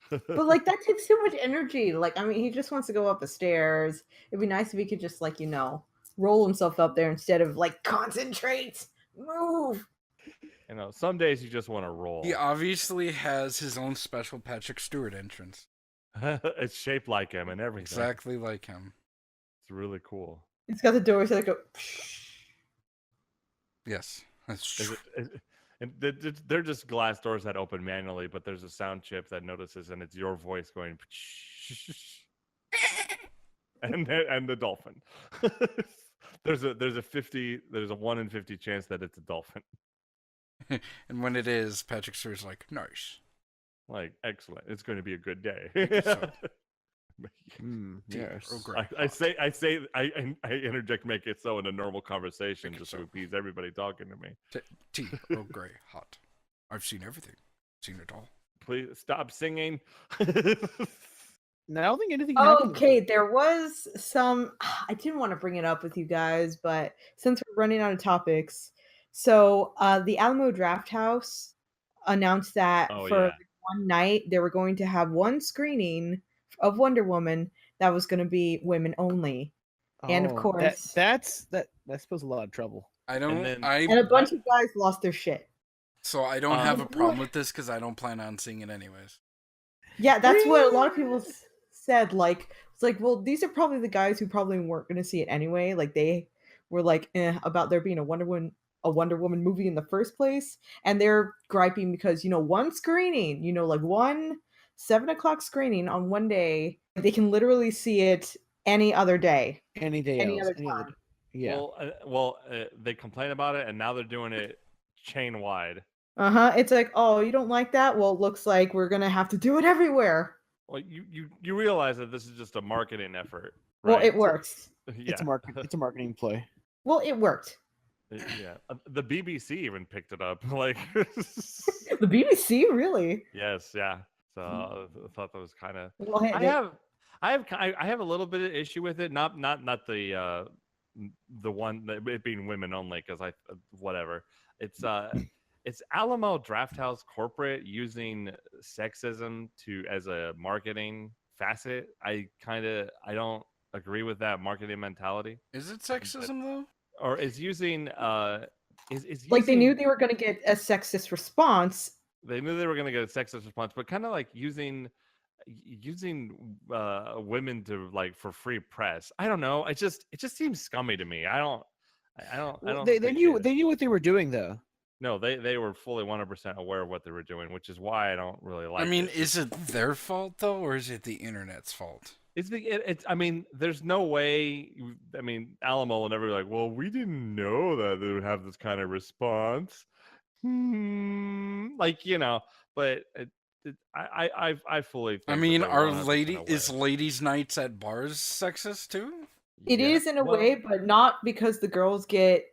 But like that takes too much energy. Like, I mean, he just wants to go up the stairs. It'd be nice if he could just like, roll himself up there instead of like concentrate, move. Some days you just want to roll. He obviously has his own special Patrick Stewart entrance. It's shaped like him and everything. Exactly like him. It's really cool. It's got the doors that go. Yes. That's Is true. and they're just glass doors that open manually, but there's a sound chip that notices, and it's your voice going, and the dolphin. there's a 1 in 50 chance that it's a dolphin. And when it is, Patrick Stewart's like, "Nice. Like, excellent. It's going to be a good day. So- Yes. Oh, great. I interject, make it so in a normal conversation, Make it just to so. appease everybody talking to me. Tea, Earl Grey, hot. I've seen everything. Seen it all." Please stop singing. No, I don't think anything happened. Okay, there was some. I didn't want to bring it up with you guys, but since we're running out of topics, so the Alamo Draft House announced that Oh, for yeah. one night they were going to have one screening of Wonder Woman that was going to be women only, and of Oh, course, that's supposed a lot of trouble. I don't. then- and a bunch of guys lost their shit. So I don't have a What? problem with this because I don't plan on seeing it anyways. Yeah, that's what a lot of people said. Like, it's like, well, these are probably the guys who probably weren't going to see it anyway. Like, they were like, about there being a Wonder Woman movie in the first place, and they're griping because one screening, like one 7:00 screening on one day, they can literally see it any other day. Any day Any else. other time. Yeah. They complain about it, and now they're doing it chain wide. It's like, oh, you don't like that? Well, it looks like we're gonna have to do it everywhere. Well, you realize that this is just a marketing effort, Well, right? it works. Yeah. It's a marketing play. Well, it worked. Yeah. The BBC even picked it up. Like, The BBC, really? yes, yeah. So I thought that was kind of. Well, hey, I have a little bit of issue with it. Not the one that it being women only, because whatever. It's Alamo Drafthouse corporate using sexism as a marketing facet. I don't agree with that marketing mentality. Is it sexism though? Or is using is like they using- knew they were going to get a sexist response they knew they were going to get a sexist response, but kind of like using women to like for free press. I don't know. It just seems scummy to me. I don't They appreciate knew it. they knew what they were doing though. No, they were fully 100% aware of what they were doing, which is why I don't really like I mean, it. is it their fault though, or is it the internet's fault? It's I mean, there's no way. I mean, Alamo will never be like, well, we didn't know that they would have this kind of response. Like, but I fully think I that mean, they're are 100% is aware. ladies' nights at bars sexist too? It Yeah, is in a well, way, but not because the girls get,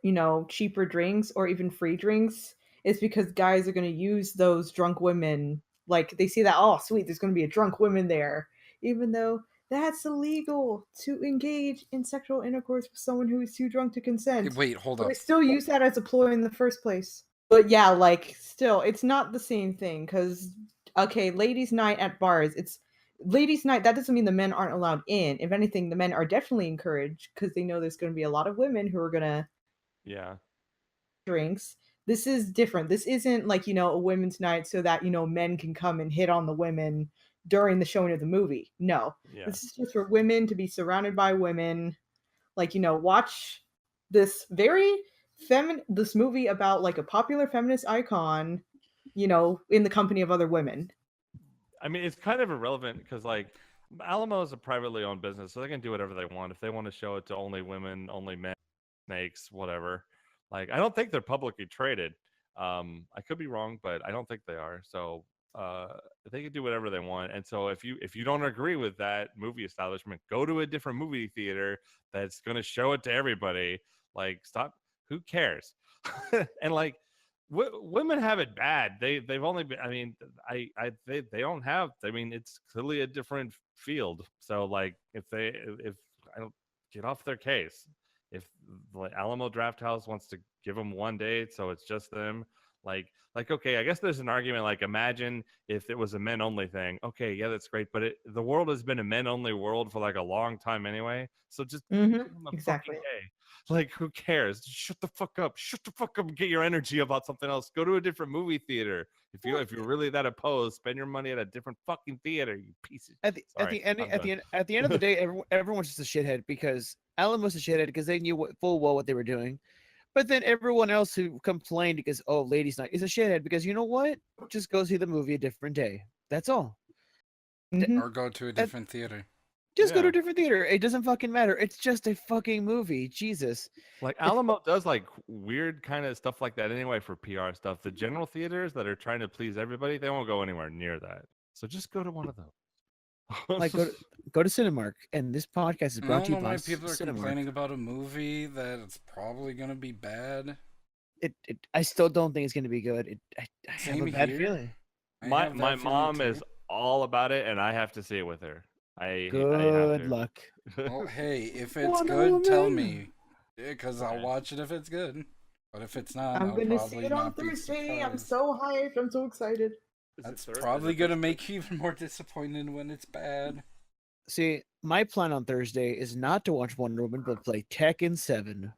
cheaper drinks or even free drinks. It's because guys are going to use those drunk women. Like they see that, oh, sweet, there's going to be a drunk woman there. Even though that's illegal to engage in sexual intercourse with someone who is too drunk to consent. Wait, hold But up. they still use that as a ploy in the first place. But yeah, like, still, it's not the same thing. Because, okay, ladies' night at bars, it's ladies' night, that doesn't mean the men aren't allowed in. If anything, the men are definitely encouraged because they know there's going to be a lot of women who are going to yeah. drinks. This is different. This isn't like, a women's night so that, men can come and hit on the women during the showing of the movie. No. Yeah. This is just for women to be surrounded by women. Like, watch this this movie about like a popular feminist icon, in the company of other women. I mean, it's kind of irrelevant because like Alamo is a privately owned business, so they can do whatever they want. If they want to show it to only women, only men, snakes, whatever. Like, I don't think they're publicly traded. I could be wrong, but I don't think they are. So they can do whatever they want. And so if you don't agree with that movie establishment, go to a different movie theater that's going to show it to everybody. Like, stop. Who cares? And like, women have it bad. They've only been. I mean, they don't have. I mean, it's clearly a different field. So like, if I don't get off their case. If like Alamo Drafthouse wants to give them one date, so it's just them. Like okay, I guess there's an argument. Like, imagine if it was a men only thing. Okay, yeah, that's great. But the world has been a men only world for like a long time anyway. So just give them a Exactly. fucking day. Like, who cares? Just shut the fuck up. Shut the fuck up and get your energy about something else. Go to a different movie theater. If you're really that opposed, spend your money at a different fucking theater, you piece of At the end of the day, everyone's just a shithead because Alamo's a shithead because they knew full well what they were doing. But then everyone else who complained because ladies' night is a shithead because you know what? Just go see the movie a different day. That's all. Or go to a different theater. Just go to a different theater. It doesn't fucking matter. It's just a fucking movie. Jesus. Like, Alamo does like weird kind of stuff like that anyway for PR stuff. The general theaters that are trying to please everybody, they won't go anywhere near that. So just go to one of those. Like go to Cinemark, and this podcast is brought to you by people are Cinemark. complaining about a movie that it's probably gonna be bad. I still don't think it's going to be good. I have a bad feeling. My mom is all about it, and I have to see it with her. Good luck. Well, hey, if it's good, tell me, because I'll watch it if it's good. But if it's not, I'm gonna see probably it on not be Thursday. I'm surprised. so hyped. I'm so excited. That's probably gonna make you even more disappointed when it's bad. See, my plan on Thursday is not to watch Wonder Woman, but play Tekken 7.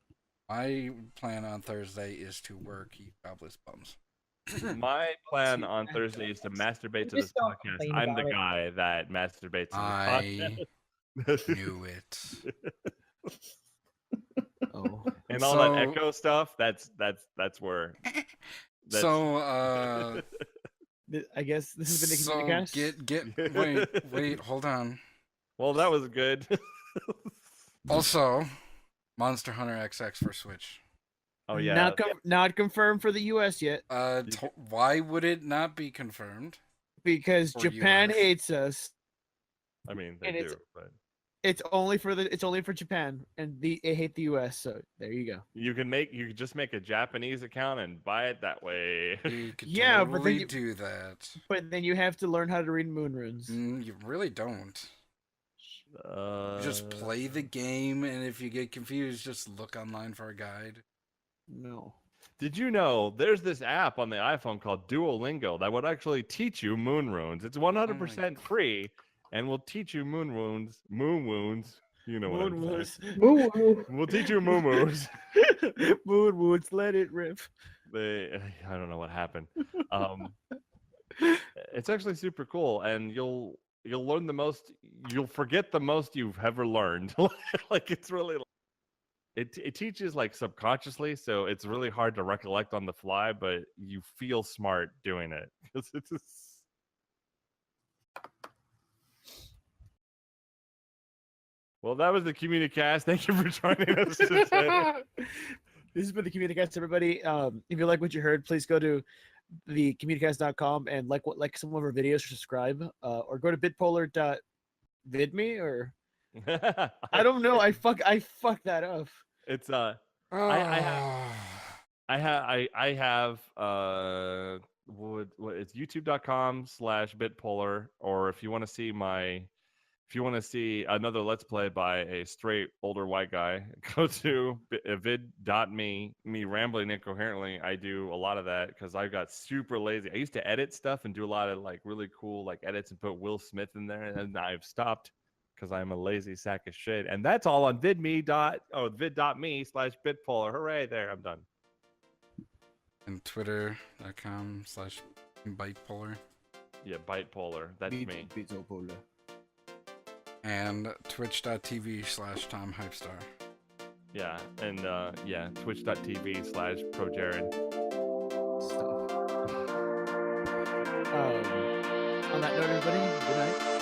My plan on Thursday is to work, eat jobless bums. My plan on Thursday is to masturbate to this Just don't podcast. complain I'm the about it. guy that masturbates to I this podcast. knew it. Oh. And all that echo stuff, that's where. So, I guess this has been the Communicast. wait, hold on. Well, that was good. Also, Monster Hunter XX for Switch. Oh yeah. Not confirmed for the US yet. Why would it not be confirmed? Because For Japan US. hates us. I mean, they And do, but It's only for Japan, and they hate the US. So there you go. you could just make a Japanese account and buy it that way. You could Yeah, but then totally do that. But then you have to learn how to read moon runes. You really don't. Just play the game, and if you get confused, just look online for a guide. No. Did you know there's this app on the iPhone called Duolingo that would actually teach you moon runes? It's 100% free and will teach you moon wounds. You know what I'm saying. We'll teach you moon wounds. Moon wounds, let it rip. I don't know what happened. It's actually super cool, and you'll learn the most. You'll forget the most you've ever learned. Like it's really. It teaches like subconsciously, so it's really hard to recollect on the fly, but you feel smart doing it. It's just... Well, that was the Communicast. Thank you for joining us today. This has been the Communicast, everybody. If you like what you heard, please go to the communicast.com and like some of our videos, or subscribe, or go to bitpolar.vid me, or I don't know. I fuck that up. It's I have what it's youtube.com/bitpolar, or if you want to see another Let's Play by a straight older white guy, go to vid.me, me rambling incoherently. I do a lot of that because I got super lazy. I used to edit stuff and do a lot of like really cool like edits and put Will Smith in there, and I've stopped because I'm a lazy sack of shit. And that's all on vid.me/bitpolar. Hooray, there, I'm done. And twitter.com/bitepolar. Yeah, bitepolar. That's me. BitPolar. And twitch.tv/TomHypeStar. Yeah, and twitch.tv/ProJared. Stuff. On that note, everybody, good night.